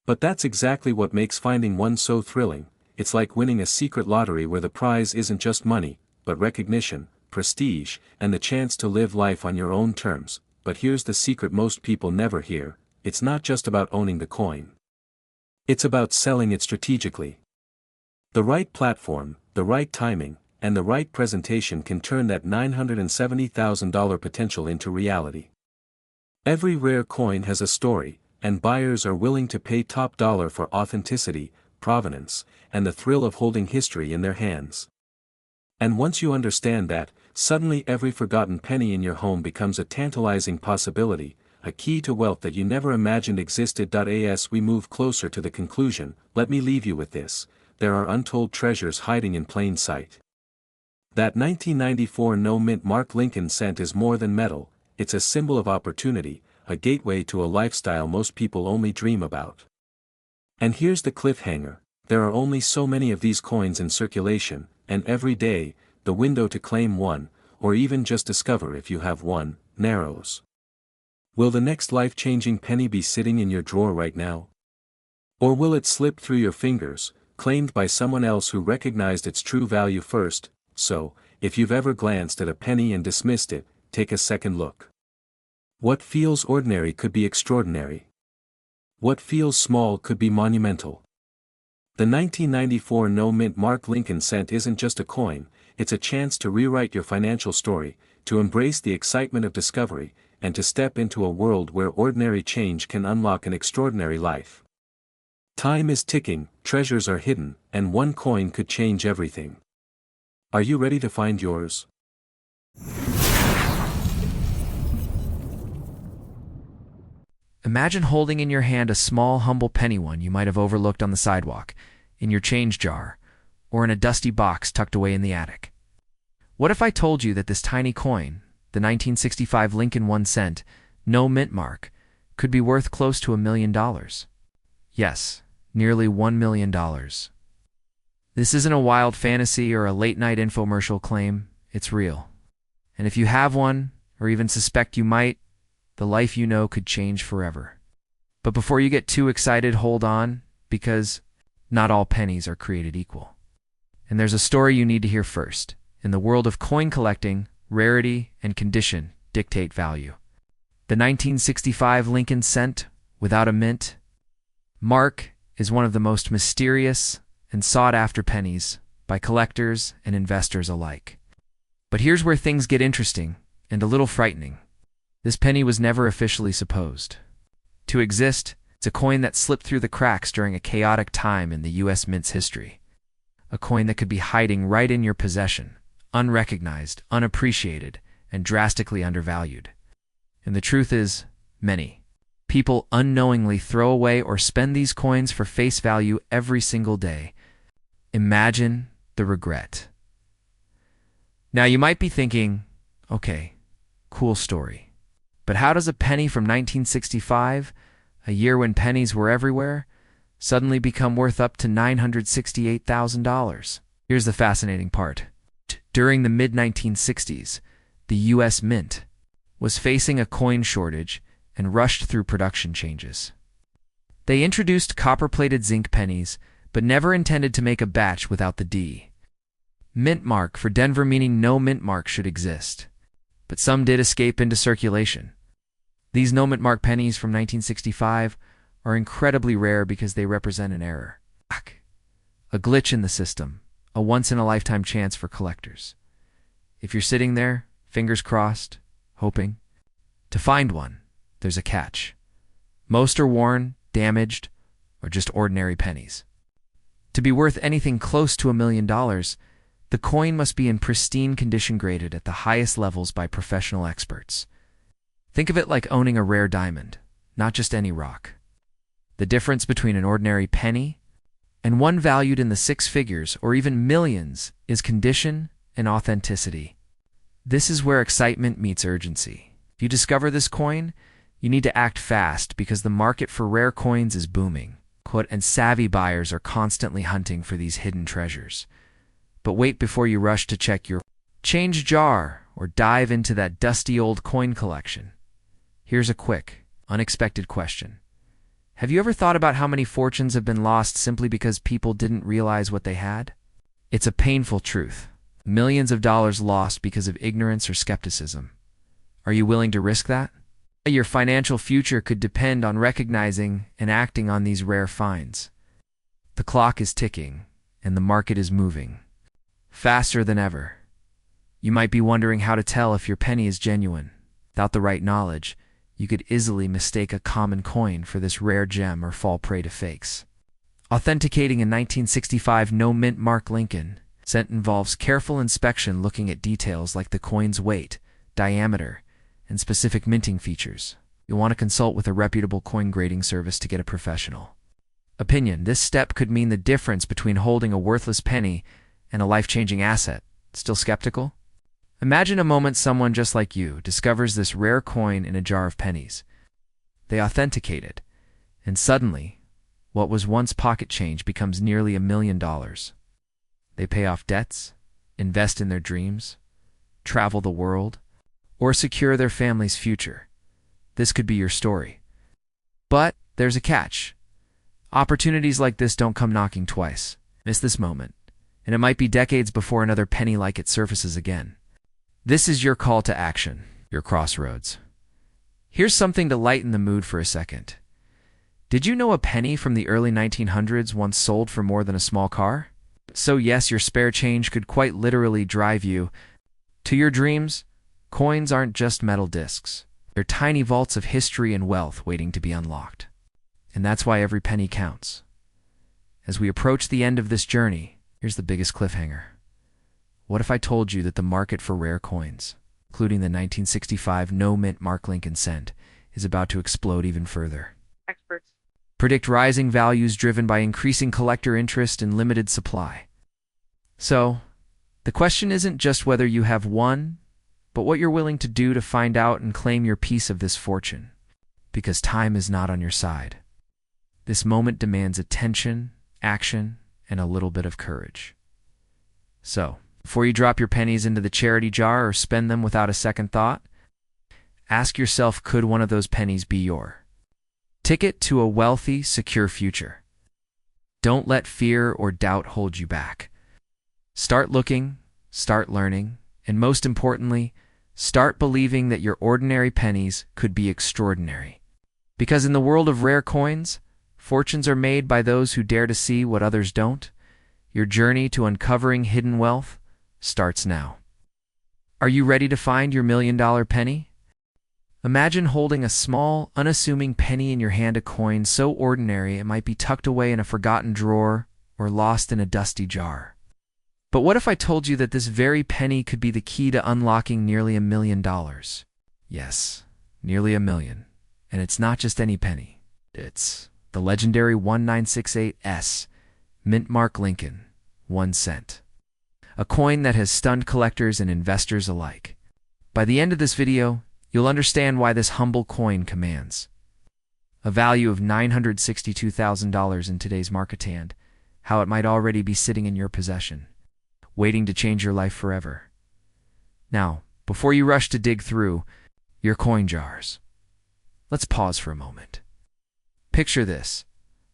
But that's exactly what makes finding one so thrilling. It's like winning a secret lottery where the prize isn't just money, but recognition, prestige, and the chance to live life on your own terms. But here's the secret most people never hear: it's not just about owning the coin. It's about selling it strategically. The right platform, the right timing, and the right presentation can turn that $970,000 potential into reality. Every rare coin has a story, and buyers are willing to pay top dollar for authenticity, provenance, and the thrill of holding history in their hands. And once you understand that, suddenly every forgotten penny in your home becomes a tantalizing possibility, a key to wealth that you never imagined existed. As we move closer to the conclusion, let me leave you with this: there are untold treasures hiding in plain sight. That 1994 no-mint Mark Lincoln cent is more than metal, it's a symbol of opportunity, a gateway to a lifestyle most people only dream about. And here's the cliffhanger: there are only so many of these coins in circulation, and every day, the window to claim one, or even just discover if you have one, narrows. Will the next life-changing penny be sitting in your drawer right now? Or will it slip through your fingers, claimed by someone else who recognized its true value first? So, if you've ever glanced at a penny and dismissed it, take a second look. What feels ordinary could be extraordinary. What feels small could be monumental. The 1994 no-mint Mark Lincoln cent isn't just a coin, it's a chance to rewrite your financial story, to embrace the excitement of discovery, and to step into a world where ordinary change can unlock an extraordinary life. Time is ticking, treasures are hidden, and one coin could change everything. Are you ready to find yours? Imagine holding in your hand a small, humble penny one you might have overlooked on the sidewalk, in your change jar, or in a dusty box tucked away in the attic. What if I told you that this tiny coin, the 1965 Lincoln 1 cent, no mint mark, could be worth close to $1 million? Yes, nearly $1 million. This isn't a wild fantasy or a late-night infomercial claim, it's real. And if you have one, or even suspect you might, the life you know could change forever. But before you get too excited, hold on, because not all pennies are created equal. And there's a story you need to hear first. In the world of coin collecting, rarity and condition dictate value. The 1965 Lincoln cent, without a mint mark, is one of the most mysterious and sought-after pennies by collectors and investors alike. But here's where things get interesting and a little frightening. This penny was never officially supposed to exist. It's a coin that slipped through the cracks during a chaotic time in the U.S. Mint's history. A coin that could be hiding right in your possession, unrecognized, unappreciated, and drastically undervalued. And the truth is, many people unknowingly throw away or spend these coins for face value every single day. Imagine the regret. Now you might be thinking, okay, cool story. But how does a penny from 1965, a year when pennies were everywhere, suddenly become worth up to $968,000? Here's the fascinating part. During the mid-1960s, the U.S. Mint was facing a coin shortage and rushed through production changes. They introduced copper-plated zinc pennies, but never intended to make a batch without the D mint mark for Denver, meaning no mint mark should exist. But some did escape into circulation. These no mint mark pennies from 1965 are incredibly rare because they represent an error, a glitch in the system, a once-in-a-lifetime chance for collectors. If you're sitting there, fingers crossed, hoping to find one, there's a catch. Most are worn, damaged, or just ordinary pennies. To be worth anything close to $1 million, the coin must be in pristine condition, graded at the highest levels by professional experts. Think of it like owning a rare diamond, not just any rock. The difference between an ordinary penny and one valued in the six figures or even millions is condition and authenticity. This is where excitement meets urgency. If you discover this coin, you need to act fast because the market for rare coins is booming, and savvy buyers are constantly hunting for these hidden treasures. But wait before you rush to check your change jar or dive into that dusty old coin collection. Here's a quick, unexpected question. Have you ever thought about how many fortunes have been lost simply because people didn't realize what they had? It's a painful truth. Millions of dollars lost because of ignorance or skepticism. Are you willing to risk that? Your financial future could depend on recognizing and acting on these rare finds. The clock is ticking, and the market is moving. faster than ever. You might be wondering how to tell if your penny is genuine. Without the right knowledge, you could easily mistake a common coin for this rare gem or fall prey to fakes. Authenticating a 1965 no-mint mark Lincoln cent involves careful inspection, looking at details like the coin's weight, diameter, and specific minting features. You'll want to consult with a reputable coin grading service to get a professional opinion. This step could mean the difference between holding a worthless penny and a life-changing asset. Still skeptical? Imagine a moment someone just like you discovers this rare coin in a jar of pennies. They authenticate it, and suddenly, what was once pocket change becomes nearly $1 million. They pay off debts, invest in their dreams, travel the world, or secure their family's future. This could be your story. But there's a catch. Opportunities like this don't come knocking twice. Miss this moment, and it might be decades before another penny like it surfaces again. This is your call to action, your crossroads. Here's something to lighten the mood for a second. Did you know a penny from the early 1900s once sold for more than a small car? So yes, your spare change could quite literally drive you to your dreams. Coins aren't just metal discs. They're tiny vaults of history and wealth waiting to be unlocked. And that's why every penny counts. As we approach the end of this journey, here's the biggest cliffhanger. What if I told you that the market for rare coins, including the 1965 no-mint mark Lincoln cent, is about to explode even further? Experts Predict rising values driven by increasing collector interest and limited supply. So, the question isn't just whether you have one, but what you're willing to do to find out and claim your piece of this fortune. Because time is not on your side. This moment demands attention, action, and a little bit of courage. So, before you drop your pennies into the charity jar or spend them without a second thought, ask yourself, could one of those pennies be your ticket to a wealthy, secure future? Don't let fear or doubt hold you back. Start looking, start learning, and most importantly, start believing that your ordinary pennies could be extraordinary. Because in the world of rare coins, fortunes are made by those who dare to see what others don't. Your journey to uncovering hidden wealth starts now. Are you ready to find your $1 million penny? Imagine holding a small, unassuming penny in your hand, a coin so ordinary it might be tucked away in a forgotten drawer or lost in a dusty jar. But what if I told you that this very penny could be the key to unlocking nearly $1 million? Yes, nearly $1 million. And it's not just any penny. It's the legendary 1968 mint mark Lincoln, 1 cent. A coin that has stunned collectors and investors alike. By the end of this video, you'll understand why this humble coin commands a value of $962,000 in today's market, and how it might already be sitting in your possession, waiting to change your life forever. Now, before you rush to dig through your coin jars, let's pause for a moment. Picture this.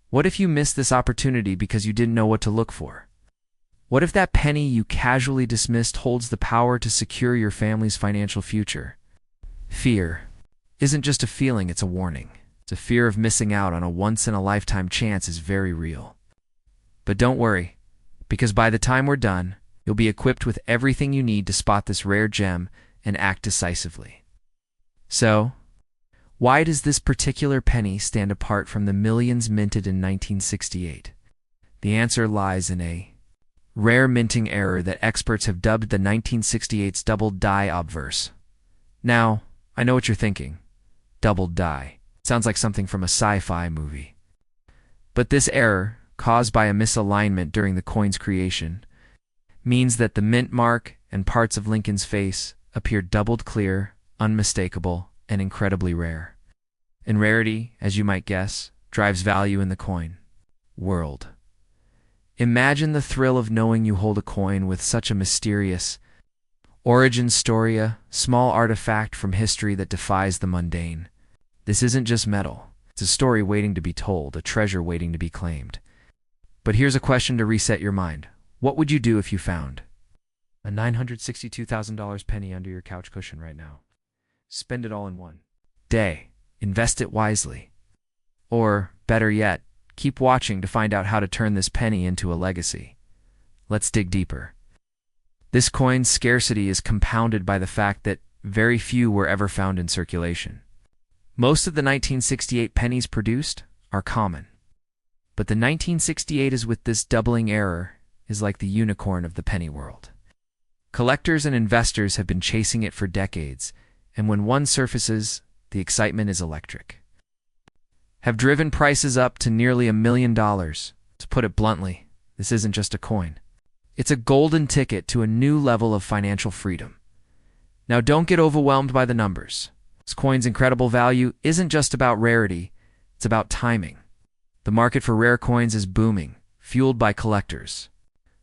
What if you missed this opportunity because you didn't know what to look for? What if that penny you casually dismissed holds the power to secure your family's financial future? Fear isn't just a feeling, it's a warning. The fear of missing out on a once-in-a-lifetime chance is very real. But don't worry, because by the time we're done, you'll be equipped with everything you need to spot this rare gem and act decisively. So, why does this particular penny stand apart from the millions minted in 1968? The answer lies in a rare minting error that experts have dubbed the 1968's doubled die obverse. Now, I know what you're thinking. Doubled die. Sounds like something from a sci-fi movie. But this error, caused by a misalignment during the coin's creation, means that the mint mark and parts of Lincoln's face appear doubled clear, unmistakable, and incredibly rare. And rarity, as you might guess, drives value in the coin world. Imagine the thrill of knowing you hold a coin with such a mysterious origin story, a small artifact from history that defies the mundane. This isn't just metal. It's a story waiting to be told, a treasure waiting to be claimed. But here's a question to reset your mind. What would you do if you found a $962,000 penny under your couch cushion right now? Spend it all in one day. Invest it wisely. Or, better yet, keep watching to find out how to turn this penny into a legacy. Let's dig deeper. This coin's scarcity is compounded by the fact that very few were ever found in circulation. Most of the 1968 pennies produced are common. But the 1968 is with this doubling error is like the unicorn of the penny world. Collectors and investors have been chasing it for decades, and when one surfaces, the excitement is electric. Have driven prices up to nearly $1 million. To put it bluntly, this isn't just a coin. It's a golden ticket to a new level of financial freedom. Now don't get overwhelmed by the numbers. This coin's incredible value isn't just about rarity, it's about timing. The market for rare coins is booming, fueled by collectors,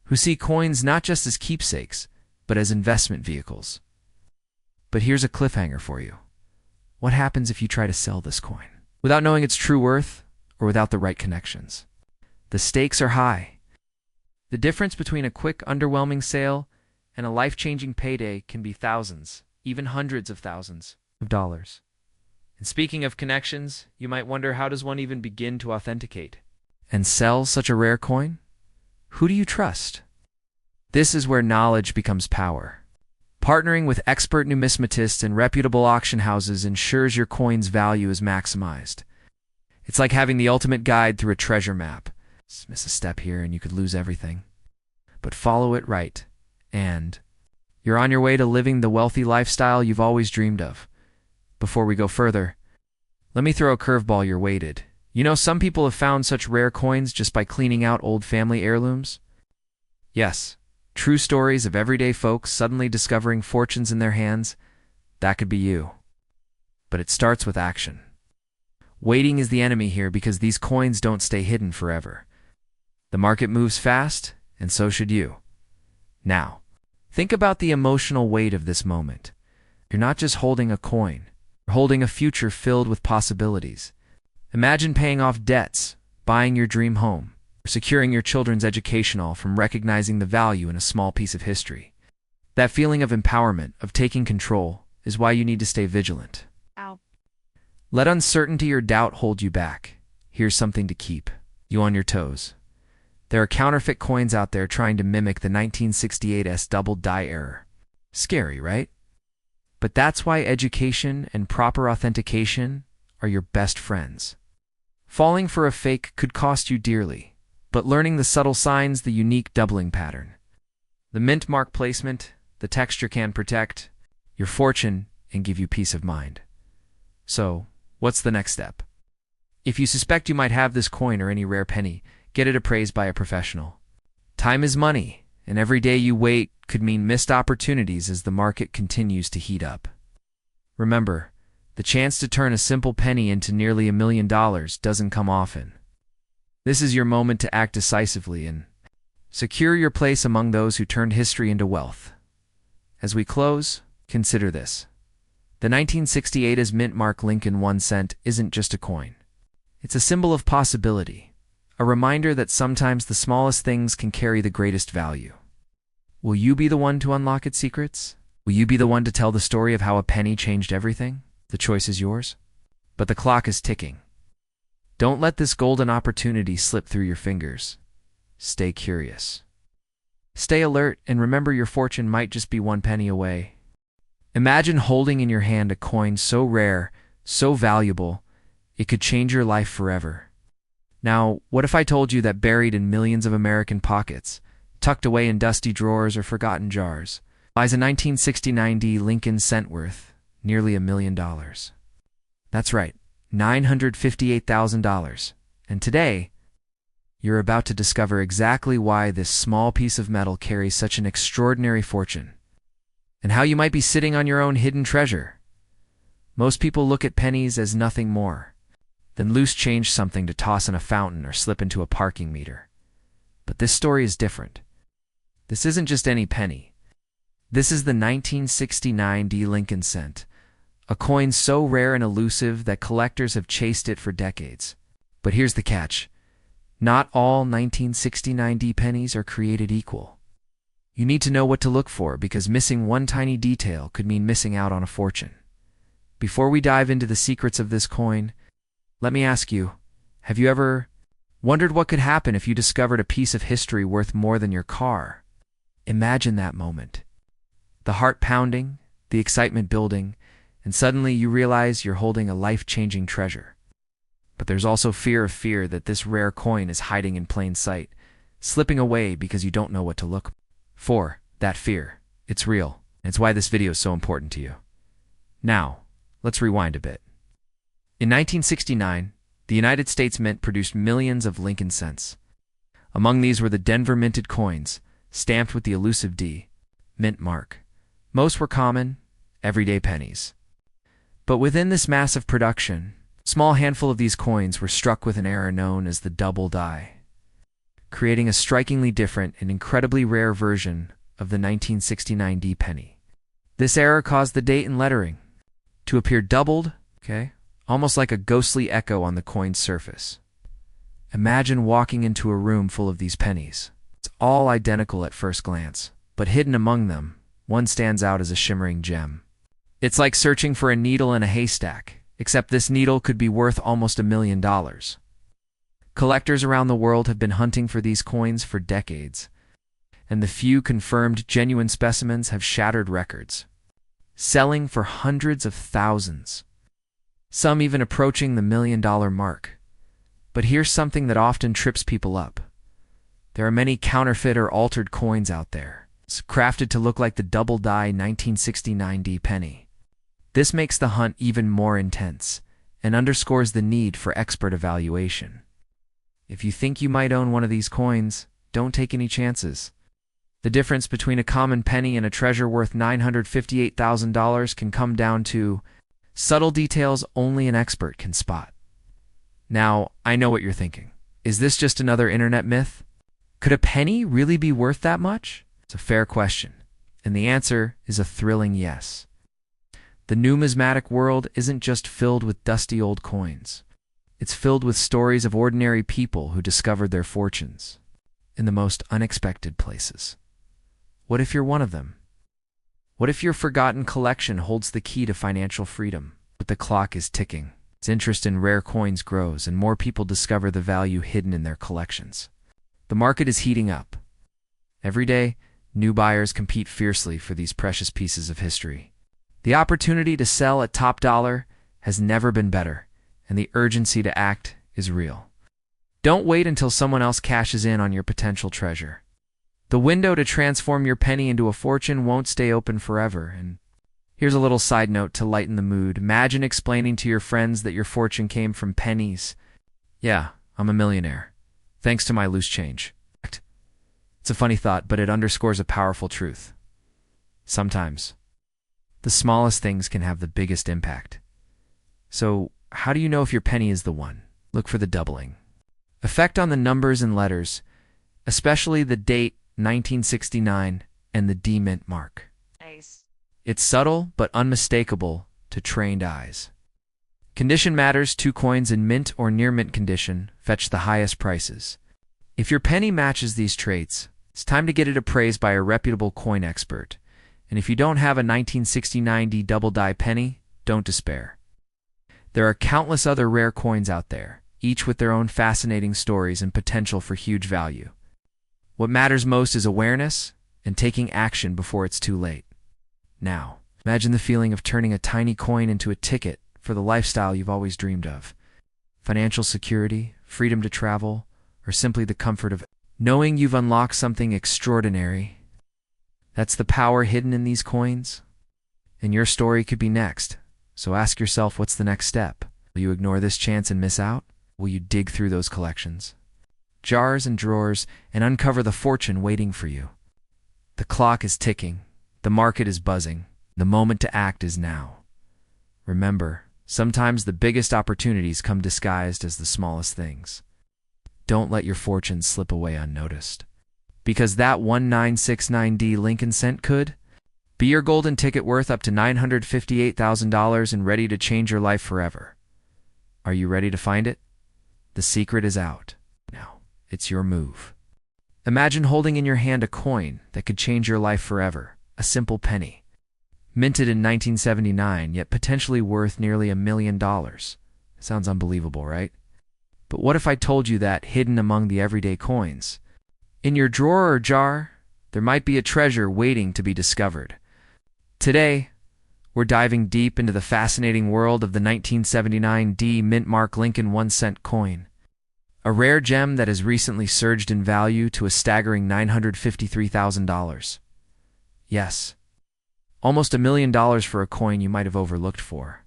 who see coins not just as keepsakes, but as investment vehicles. But here's a cliffhanger for you. What happens if you try to sell this coin without knowing its true worth or without the right connections? The stakes are high. The difference between a quick, underwhelming sale and a life-changing payday can be thousands, even hundreds of thousands of dollars. And speaking of connections, you might wonder, how does one even begin to authenticate and sell such a rare coin? Who do you trust? This is where knowledge becomes power. Partnering with expert numismatists and reputable auction houses ensures your coin's value is maximized. It's like having the ultimate guide through a treasure map. Just miss a step here and you could lose everything. But follow it right, and you're on your way to living the wealthy lifestyle you've always dreamed of. Before we go further, let me throw a curveball your way. You know, some people have found such rare coins just by cleaning out old family heirlooms. Yes, true stories of everyday folks suddenly discovering fortunes in their hands. That could be you. But it starts with action. Waiting is the enemy here, because these coins don't stay hidden forever. The market moves fast, and so should you. Now, think about the emotional weight of this moment. You're not just holding a coin, you're holding a future filled with possibilities. Imagine paying off debts, buying your dream home, or securing your children's education, all from recognizing the value in a small piece of history. That feeling of empowerment, of taking control, is why you need to stay vigilant. Ow. Let uncertainty or doubt hold you back. Here's something to keep you on your toes. There are counterfeit coins out there trying to mimic the 1968's double die error. Scary, right? But that's why education and proper authentication are your best friends. Falling for a fake could cost you dearly, but learning the subtle signs, the unique doubling pattern, the mint mark placement, the texture can protect your fortune and give you peace of mind. So, what's the next step? If you suspect you might have this coin or any rare penny, get it appraised by a professional. Time is money, and every day you wait could mean missed opportunities as the market continues to heat up. Remember, the chance to turn a simple penny into nearly $1 million doesn't come often. This is your moment to act decisively and secure your place among those who turned history into wealth. As we close, consider this. The 1968's mint mark Lincoln 1 cent isn't just a coin. It's a symbol of possibility, a reminder that sometimes the smallest things can carry the greatest value. Will you be the one to unlock its secrets? Will you be the one to tell the story of how a penny changed everything? The choice is yours. But the clock is ticking. Don't let this golden opportunity slip through your fingers. Stay curious. Stay alert, and remember, your fortune might just be one penny away. Imagine holding in your hand a coin so rare, so valuable, it could change your life forever. Now, what if I told you that buried in millions of American pockets, tucked away in dusty drawers or forgotten jars, lies a 1969 Lincoln cent worth nearly $1 million? That's right, $958,000. And today, you're about to discover exactly why this small piece of metal carries such an extraordinary fortune, and how you might be sitting on your own hidden treasure. Most people look at pennies as nothing more than loose change, something to toss in a fountain or slip into a parking meter. But this story is different. This isn't just any penny. This is the 1969 Lincoln cent, a coin so rare and elusive that collectors have chased it for decades. But here's the catch. Not all 1969 pennies are created equal. You need to know what to look for, because missing one tiny detail could mean missing out on a fortune. Before we dive into the secrets of this coin, let me ask you, have you ever wondered what could happen if you discovered a piece of history worth more than your car? Imagine that moment. The heart pounding, the excitement building, and suddenly you realize you're holding a life-changing treasure. But there's also fear that this rare coin is hiding in plain sight, slipping away because you don't know what to look for. That fear, it's real, and it's why this video is so important to you. Now, let's rewind a bit. In 1969, the United States Mint produced millions of Lincoln cents. Among these were the Denver minted coins, stamped with the elusive D, mint mark. Most were common, everyday pennies. But within this massive production, a small handful of these coins were struck with an error known as the double die, creating a strikingly different and incredibly rare version of the 1969 D penny. This error caused the date and lettering to appear doubled, almost like a ghostly echo on the coin's surface. Imagine walking into a room full of these pennies. It's all identical at first glance, but hidden among them, one stands out as a shimmering gem. It's like searching for a needle in a haystack, except this needle could be worth almost $1 million. Collectors around the world have been hunting for these coins for decades, and the few confirmed genuine specimens have shattered records, selling for hundreds of thousands, some even approaching the $1 million mark. But here's something that often trips people up. There are many counterfeit or altered coins out there, crafted to look like the double die 1969 D penny. This makes the hunt even more intense and underscores the need for expert evaluation. If you think you might own one of these coins, don't take any chances. The difference between a common penny and a treasure worth $958,000 can come down to subtle details only an expert can spot. Now, I know what you're thinking. Is this just another internet myth? Could a penny really be worth that much? It's a fair question, and the answer is a thrilling yes. The numismatic world isn't just filled with dusty old coins. It's filled with stories of ordinary people who discovered their fortunes in the most unexpected places. What if you're one of them? What if your forgotten collection holds the key to financial freedom? But the clock is ticking. Its interest in rare coins grows, and more people discover the value hidden in their collections. The market is heating up. Every day, new buyers compete fiercely for these precious pieces of history. The opportunity to sell at top dollar has never been better, and the urgency to act is real. Don't wait until someone else cashes in on your potential treasure. The window to transform your penny into a fortune won't stay open forever, and here's a little side note to lighten the mood. Imagine explaining to your friends that your fortune came from pennies. Yeah, I'm a millionaire, thanks to my loose change. It's a funny thought, but it underscores a powerful truth. Sometimes, the smallest things can have the biggest impact. So, how do you know if your penny is the one? Look for the doubling effect on the numbers and letters, especially the date 1969 and the D mint mark. Nice. It's subtle but unmistakable to trained eyes. Condition matters. 2 coins in mint or near mint condition fetch the highest prices. If your penny matches these traits, it's time to get it appraised by a reputable coin expert. And if you don't have a 1969 D double die penny, don't despair. There are countless other rare coins out there, each with their own fascinating stories and potential for huge value. What matters most is awareness and taking action before it's too late. Now, imagine the feeling of turning a tiny coin into a ticket for the lifestyle you've always dreamed of. Financial security, freedom to travel, or simply the comfort of knowing you've unlocked something extraordinary. That's the power hidden in these coins. And your story could be next. So ask yourself, what's the next step? Will you ignore this chance and miss out? Will you dig through those collections, jars and drawers, and uncover the fortune waiting for you? The clock is ticking. The market is buzzing. The moment to act is now. Remember, sometimes the biggest opportunities come disguised as the smallest things. Don't let your fortune slip away unnoticed. Because that 1969D Lincoln cent could be your golden ticket worth up to $958,000 and ready to change your life forever. Are you ready to find it? The secret is out. Now, it's your move. Imagine holding in your hand a coin that could change your life forever, a simple penny. Minted in 1979, yet potentially worth nearly $1 million. Sounds unbelievable, right? But what if I told you that, hidden among the everyday coins, in your drawer or jar, there might be a treasure waiting to be discovered. Today, we're diving deep into the fascinating world of the 1979 D Mint Mark Lincoln 1-cent coin, a rare gem that has recently surged in value to a staggering $953,000. Yes, almost $1 million for a coin you might have overlooked for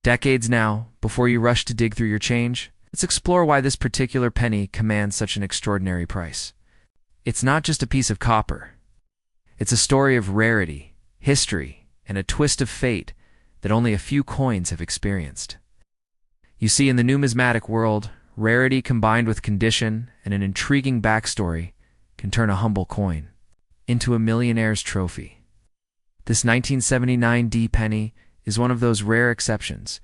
decades now. Before you rush to dig through your change, let's explore why this particular penny commands such an extraordinary price. It's not just a piece of copper. It's a story of rarity, history, and a twist of fate that only a few coins have experienced. You see, in the numismatic world, rarity combined with condition and an intriguing backstory can turn a humble coin into a millionaire's trophy. This 1979 D penny is one of those rare exceptions,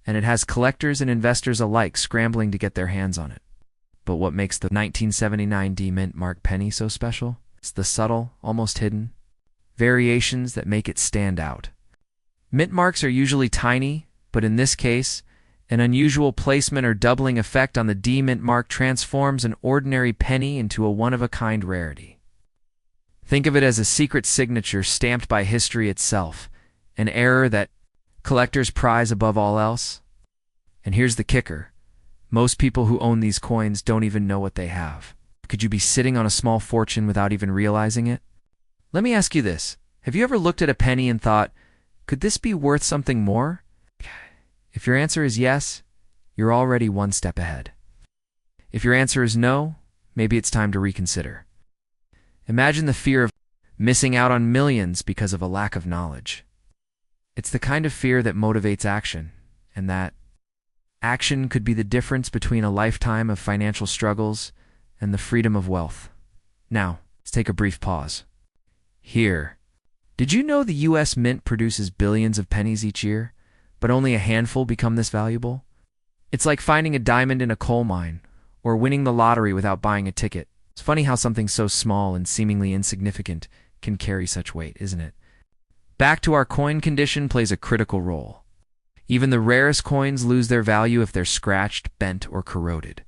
and it has collectors and investors alike scrambling to get their hands on it. But what makes the 1979 D Mint Mark penny so special? It's the subtle, almost hidden variations that make it stand out. Mint marks are usually tiny, but in this case, an unusual placement or doubling effect on the D Mint Mark transforms an ordinary penny into a one-of-a-kind rarity. Think of it as a secret signature stamped by history itself, an error that collectors prize above all else. And here's the kicker. Most people who own these coins don't even know what they have. Could you be sitting on a small fortune without even realizing it? Let me ask you this. Have you ever looked at a penny and thought, could this be worth something more? If your answer is yes, you're already one step ahead. If your answer is no, maybe it's time to reconsider. Imagine the fear of missing out on millions because of a lack of knowledge. It's the kind of fear that motivates action, and that action could be the difference between a lifetime of financial struggles and the freedom of wealth. Now, let's take a brief pause. Here, did you know the U.S. Mint produces billions of pennies each year, but only a handful become this valuable? It's like finding a diamond in a coal mine, or winning the lottery without buying a ticket. It's funny how something so small and seemingly insignificant can carry such weight, isn't it? Back to our coin, condition plays a critical role. Even the rarest coins lose their value if they're scratched, bent, or corroded.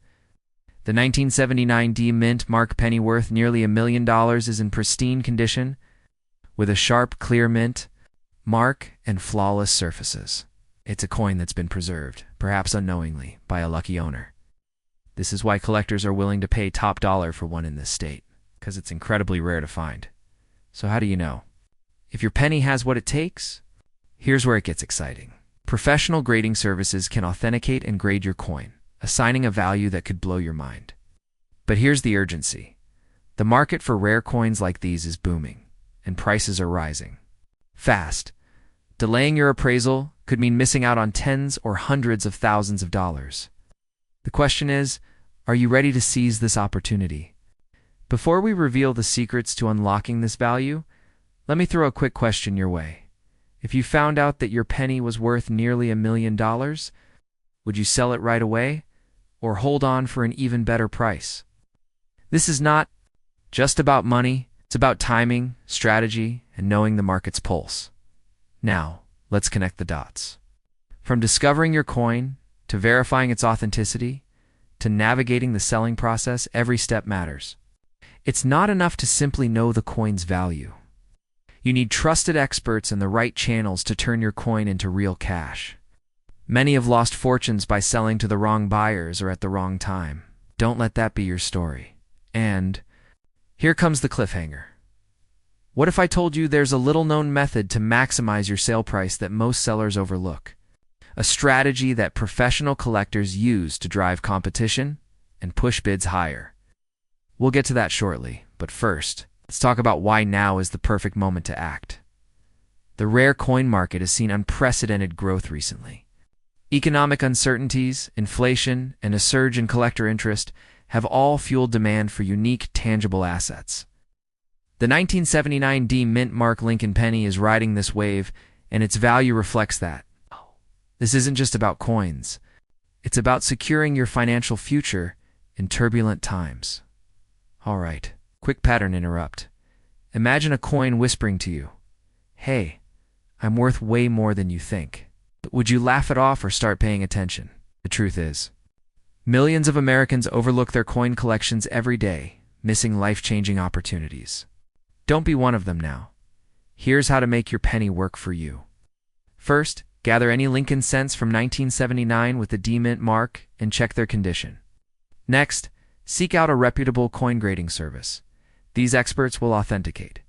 The 1979 D Mint Mark penny worth nearly $1 million is in pristine condition, with a sharp, clear mint mark and flawless surfaces. It's a coin that's been preserved, perhaps unknowingly, by a lucky owner. This is why collectors are willing to pay top dollar for one in this state, because it's incredibly rare to find. So how do you know? If your penny has what it takes, here's where it gets exciting. Professional grading services can authenticate and grade your coin, assigning a value that could blow your mind. But here's the urgency. The market for rare coins like these is booming, and prices are rising fast. Delaying your appraisal could mean missing out on tens or hundreds of thousands of dollars. The question is, are you ready to seize this opportunity? Before we reveal the secrets to unlocking this value, let me throw a quick question your way. If you found out that your penny was worth nearly $1 million, would you sell it right away, or hold on for an even better price? This is not just about money. It's about timing, strategy, and knowing the market's pulse. Now, let's connect the dots. From discovering your coin, to verifying its authenticity, to navigating the selling process, every step matters. It's not enough to simply know the coin's value. You need trusted experts and the right channels to turn your coin into real cash. Many have lost fortunes by selling to the wrong buyers or at the wrong time. Don't let that be your story. And here comes the cliffhanger. What if I told you there's a little-known method to maximize your sale price that most sellers overlook? A strategy that professional collectors use to drive competition and push bids higher. We'll get to that shortly, but first, let's talk about why now is the perfect moment to act. The rare coin market has seen unprecedented growth recently. Economic uncertainties, inflation, and a surge in collector interest have all fueled demand for unique, tangible assets. The 1979 D Mint Mark Lincoln penny is riding this wave, and its value reflects that. This isn't just about coins. It's about securing your financial future in turbulent times. All right, quick pattern interrupt. Imagine a coin whispering to you, "Hey, I'm worth way more than you think." Would you laugh it off or start paying attention? The truth is, millions of Americans overlook their coin collections every day, missing life-changing opportunities. Don't be one of them now. Here's how to make your penny work for you. First, gather any Lincoln cents from 1979 with the D-Mint mark and check their condition. Next, seek out a reputable coin grading service. These experts will authenticate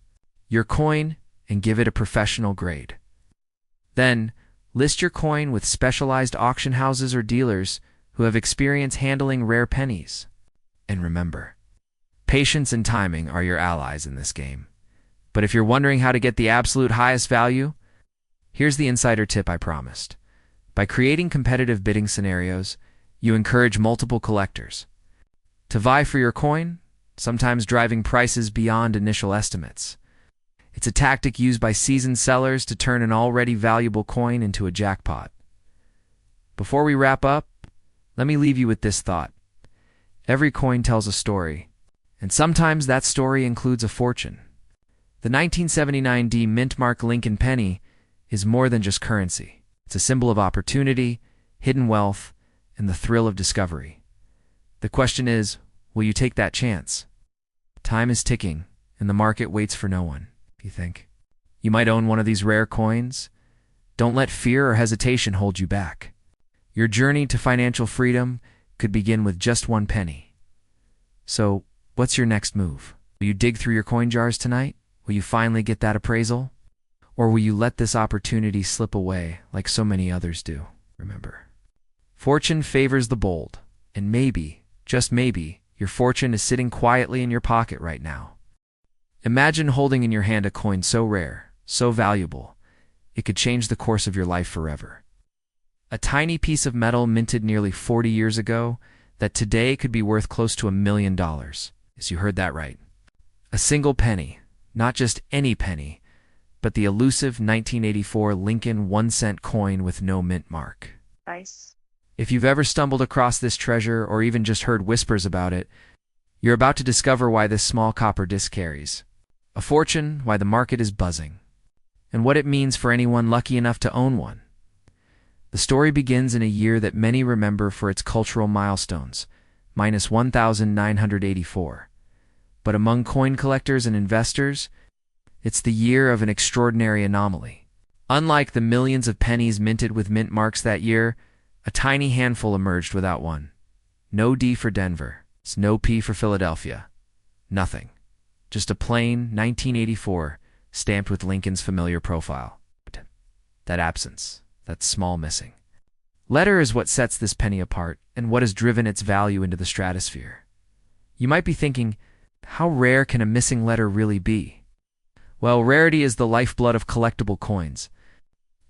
your coin and give it a professional grade. Then, list your coin with specialized auction houses or dealers who have experience handling rare pennies. And remember, patience and timing are your allies in this game. But if you're wondering how to get the absolute highest value, here's the insider tip I promised. By creating competitive bidding scenarios, you encourage multiple collectors to vie for your coin, sometimes driving prices beyond initial estimates. It's a tactic used by seasoned sellers to turn an already valuable coin into a jackpot. Before we wrap up, let me leave you with this thought. Every coin tells a story, and sometimes that story includes a fortune. The 1979 D-Mint mark Lincoln penny is more than just currency. It's a symbol of opportunity, hidden wealth, and the thrill of discovery. The question is, will you take that chance? Time is ticking, and the market waits for no one. You think you might own one of these rare coins? Don't let fear or hesitation hold you back. Your journey to financial freedom could begin with just one penny. So, what's your next move? Will you dig through your coin jars tonight? Will you finally get that appraisal? Or will you let this opportunity slip away like so many others do? Remember, fortune favors the bold, and maybe, just maybe, your fortune is sitting quietly in your pocket right now. Imagine holding in your hand a coin so rare, so valuable, it could change the course of your life forever. A tiny piece of metal minted nearly 40 years ago that today could be worth close to $1 million. Yes, you heard that right. A single penny, not just any penny, but the elusive 1984 Lincoln 1-cent coin with no mint mark. Nice. If you've ever stumbled across this treasure or even just heard whispers about it, you're about to discover why this small copper disc carries a fortune, why the market is buzzing, and what it means for anyone lucky enough to own one. The story begins in a year that many remember for its cultural milestones, minus 1984. But among coin collectors and investors, it's the year of an extraordinary anomaly. Unlike the millions of pennies minted with mint marks that year, a tiny handful emerged without one. No D for Denver, no P for Philadelphia. Nothing. Just a plain 1984 stamped with Lincoln's familiar profile. That absence, that small missing letter is what sets this penny apart and what has driven its value into the stratosphere. You might be thinking, how rare can a missing letter really be? Well, rarity is the lifeblood of collectible coins.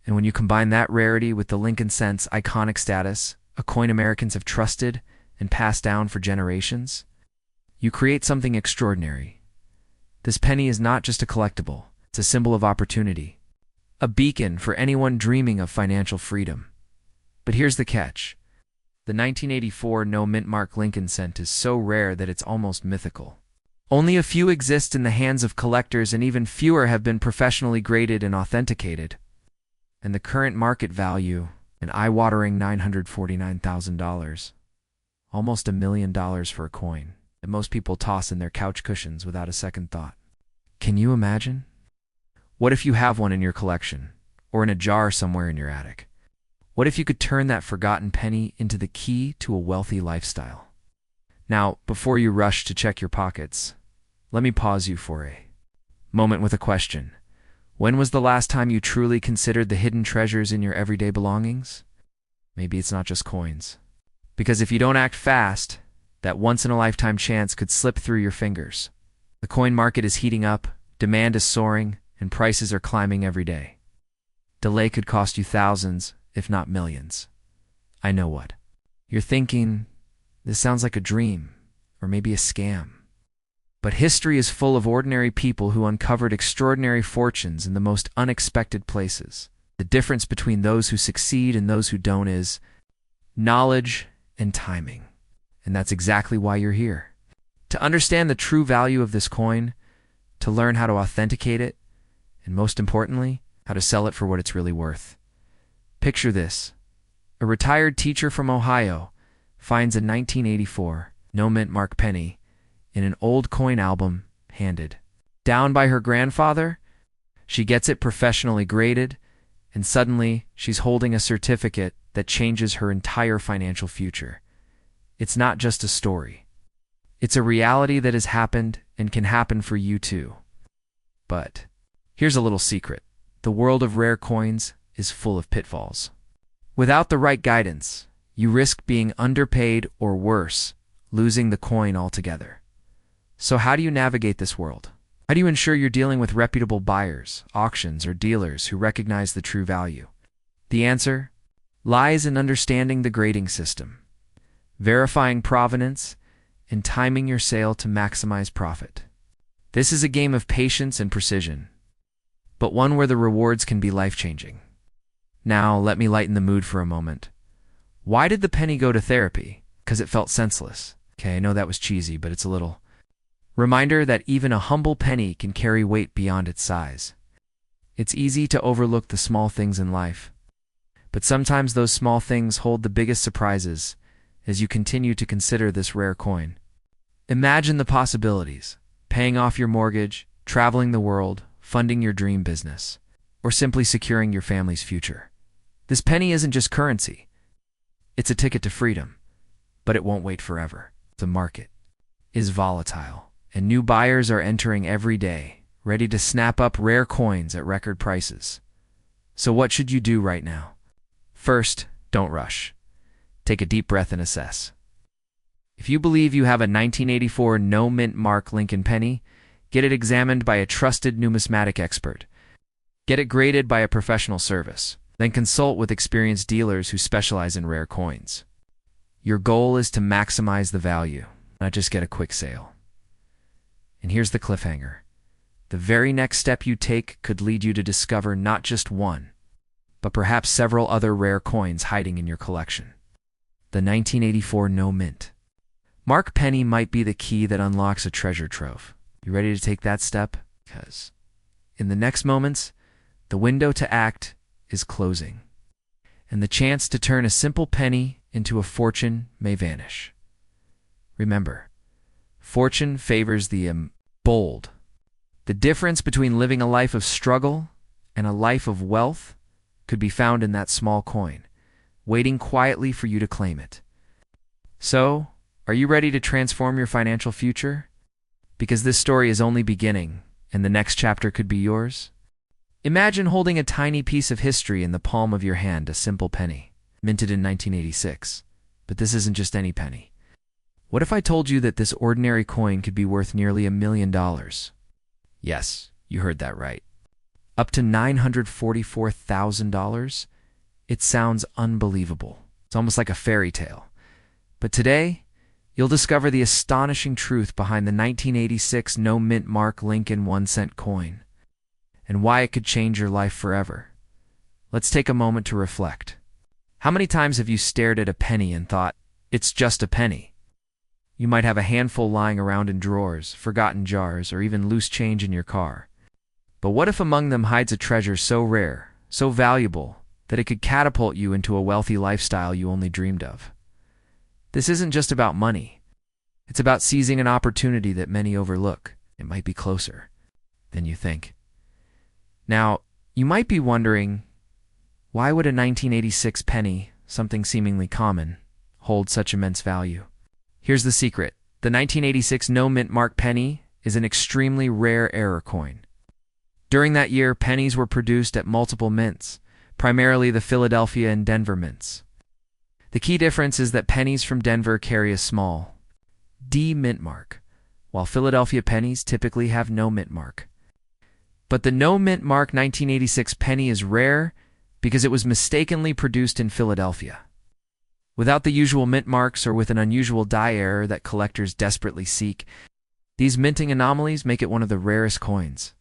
And when you combine that rarity with the Lincoln cent's iconic status, a coin Americans have trusted and passed down for generations, you create something extraordinary. This penny is not just a collectible, it's a symbol of opportunity, a beacon for anyone dreaming of financial freedom. But here's the catch. The 1984 no-mint mark Lincoln cent is so rare that it's almost mythical. Only a few exist in the hands of collectors, and even fewer have been professionally graded and authenticated. And the current market value, an eye-watering $949,000. Almost $1 million for a coin that most people toss in their couch cushions without a second thought. Can you imagine? What if you have one in your collection, or in a jar somewhere in your attic? What if you could turn that forgotten penny into the key to a wealthy lifestyle? Now, before you rush to check your pockets, let me pause you for a moment with a question. When was the last time you truly considered the hidden treasures in your everyday belongings? Maybe it's not just coins. Because if you don't act fast, that once-in-a-lifetime chance could slip through your fingers. The coin market is heating up, demand is soaring, and prices are climbing every day. Delay could cost you thousands, if not millions. I know what. You're thinking, this sounds like a dream, or maybe a scam. But history is full of ordinary people who uncovered extraordinary fortunes in the most unexpected places. The difference between those who succeed and those who don't is knowledge and timing. And that's exactly why you're here. To understand the true value of this coin, to learn how to authenticate it, and most importantly, how to sell it for what it's really worth. Picture this. A retired teacher from Ohio finds a 1984 no-mint mark penny in an old coin album handed down by her grandfather. She gets it professionally graded, and suddenly she's holding a certificate that changes her entire financial future. It's not just a story. It's a reality that has happened and can happen for you too. But here's a little secret. The world of rare coins is full of pitfalls. Without the right guidance, you risk being underpaid or worse, losing the coin altogether. So how do you navigate this world? How do you ensure you're dealing with reputable buyers, auctions, or dealers who recognize the true value? The answer lies in understanding the grading system, verifying provenance, and timing your sale to maximize profit. This is a game of patience and precision, but one where the rewards can be life-changing. Now, let me lighten the mood for a moment. Why did the penny go to therapy? Because it felt senseless. Okay, I know that was cheesy, but it's a little reminder that even a humble penny can carry weight beyond its size. It's easy to overlook the small things in life, but sometimes those small things hold the biggest surprises as you continue to consider this rare coin. Imagine the possibilities: paying off your mortgage, traveling the world, funding your dream business, or simply securing your family's future. This penny isn't just currency. It's a ticket to freedom, but it won't wait forever. The market is volatile, and new buyers are entering every day, ready to snap up rare coins at record prices. So what should you do right now? First, don't rush. Take a deep breath and assess. If you believe you have a 1984 no mint mark Lincoln penny, get it examined by a trusted numismatic expert. Get it graded by a professional service. Then consult with experienced dealers who specialize in rare coins. Your goal is to maximize the value, not just get a quick sale. And here's the cliffhanger. The very next step you take could lead you to discover not just one, but perhaps several other rare coins hiding in your collection. The 1984 no mint mark penny might be the key that unlocks a treasure trove. You ready to take that step? Because in the next moments, the window to act is closing, and the chance to turn a simple penny into a fortune may vanish. Remember, fortune favors the bold. The difference between living a life of struggle and a life of wealth could be found in that small coin, waiting quietly for you to claim it. So, are you ready to transform your financial future? Because this story is only beginning, and the next chapter could be yours. Imagine holding a tiny piece of history in the palm of your hand, a simple penny, minted in 1986. But this isn't just any penny. What if I told you that this ordinary coin could be worth nearly $1 million? Yes, you heard that right. Up to $944,000? It sounds unbelievable. It's almost like a fairy tale. But today, you'll discover the astonishing truth behind the 1986 no mint mark Lincoln 1-cent coin, and why it could change your life forever. Let's take a moment to reflect. How many times have you stared at a penny and thought, it's just a penny? You might have a handful lying around in drawers, forgotten jars, or even loose change in your car. But what if among them hides a treasure so rare, so valuable, that it could catapult you into a wealthy lifestyle you only dreamed of? This isn't just about money. It's about seizing an opportunity that many overlook. It might be closer than you think. Now, you might be wondering, why would a 1986 penny, something seemingly common, hold such immense value? Here's the secret. The 1986 no mint mark penny is an extremely rare error coin. During that year, pennies were produced at multiple mints, primarily the Philadelphia and Denver mints. The key difference is that pennies from Denver carry a small D mint mark, while Philadelphia pennies typically have no mint mark. But the no mint mark 1986 penny is rare because it was mistakenly produced in Philadelphia. Without the usual mint marks or with an unusual die error that collectors desperately seek, these minting anomalies make it one of the rarest coins.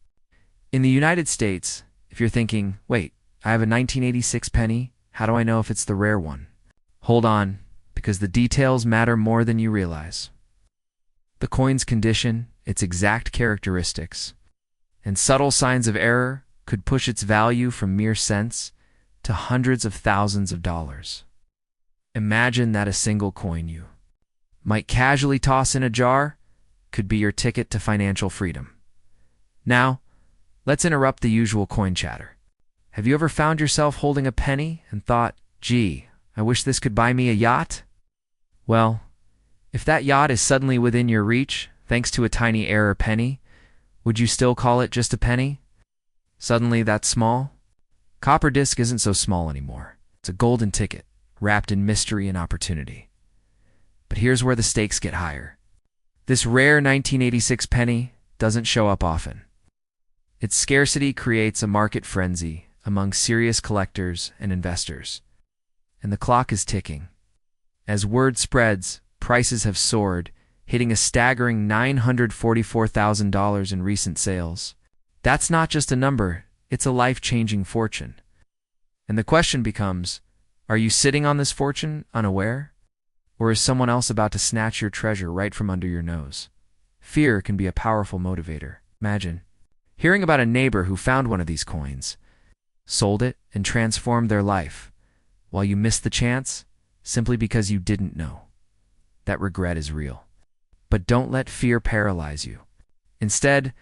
In the United States, if you're thinking, wait, I have a 1986 penny, how do I know if it's the rare one? Hold on, because the details matter more than you realize. The coin's condition, its exact characteristics, and subtle signs of error could push its value from mere cents to hundreds of thousands of dollars. Imagine that a single coin you might casually toss in a jar could be your ticket to financial freedom. Now, let's interrupt the usual coin chatter. Have you ever found yourself holding a penny and thought, gee, I wish this could buy me a yacht? Well, if that yacht is suddenly within your reach, thanks to a tiny error penny, would you still call it just a penny? Suddenly that's small? Copper disc isn't so small anymore. It's a golden ticket, wrapped in mystery and opportunity. But here's where the stakes get higher. This rare 1986 penny doesn't show up often. Its scarcity creates a market frenzy among serious collectors and investors. And the clock is ticking. As word spreads, prices have soared, hitting a staggering $944,000 in recent sales. That's not just a number, it's a life-changing fortune. And the question becomes, are you sitting on this fortune unaware? Or is someone else about to snatch your treasure right from under your nose? Fear can be a powerful motivator. Imagine hearing about a neighbor who found one of these coins, sold it, and transformed their life, while you missed the chance simply because you didn't know. That regret is real. But don't let fear paralyze you. Instead,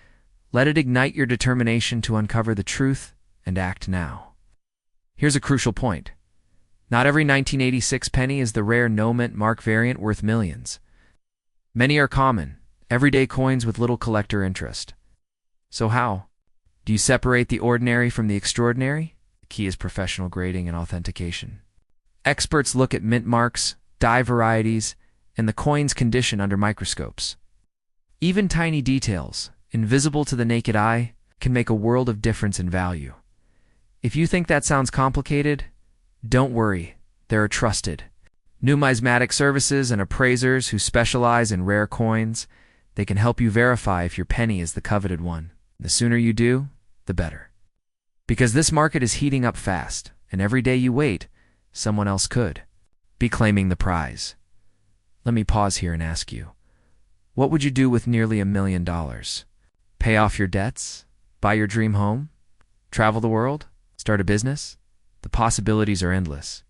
let it ignite your determination to uncover the truth and act now. Here's a crucial point. Not every 1986 penny is the rare no-mint mark variant worth millions. Many are common, everyday coins with little collector interest. So how? Do you separate the ordinary from the extraordinary? The key is professional grading and authentication. Experts look at mint marks, die varieties, and the coin's condition under microscopes. Even tiny details, invisible to the naked eye, can make a world of difference in value. If you think that sounds complicated, don't worry, there are trusted numismatic services and appraisers who specialize in rare coins. They can help you verify if your penny is the coveted one. The sooner you do, the better. Because this market is heating up fast, and every day you wait, someone else could be claiming the prize. Let me pause here and ask you, what would you do with nearly $1 million? Pay off your debts? Buy your dream home? Travel the world? Start a business? The possibilities are endless.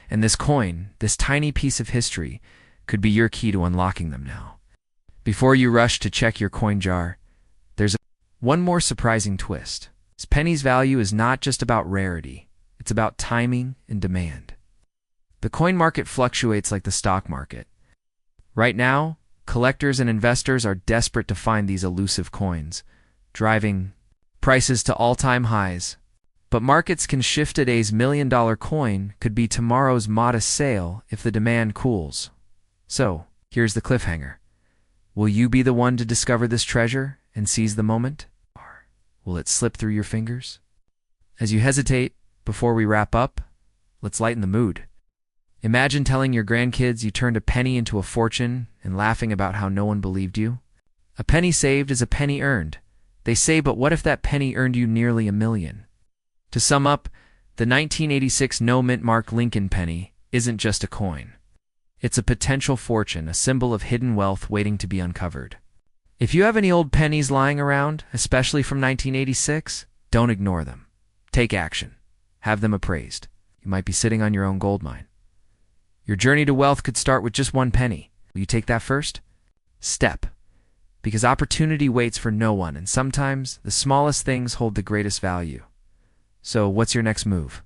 And this coin, this tiny piece of history, could be your key to unlocking them now. Before you rush to check your coin jar, there's one more surprising twist. This penny's value is not just about rarity, it's about timing and demand. The coin market fluctuates like the stock market. Right now, collectors and investors are desperate to find these elusive coins, driving prices to all-time highs. But markets can shift. Today's $1 million coin could be tomorrow's modest sale if the demand cools. So, here's the cliffhanger. Will you be the one to discover this treasure and seize the moment? Or will it slip through your fingers? As you hesitate, before we wrap up, let's lighten the mood. Imagine telling your grandkids you turned a penny into a fortune and laughing about how no one believed you. A penny saved is a penny earned. They say, but what if that penny earned you nearly $1 million? To sum up, the 1986 no-mint mark Lincoln penny isn't just a coin. It's a potential fortune, a symbol of hidden wealth waiting to be uncovered. If you have any old pennies lying around, especially from 1986, don't ignore them. Take action. Have them appraised. You might be sitting on your own gold mine. Your journey to wealth could start with just one penny. Will you take that first step? Because opportunity waits for no one, and sometimes the smallest things hold the greatest value. So, what's your next move?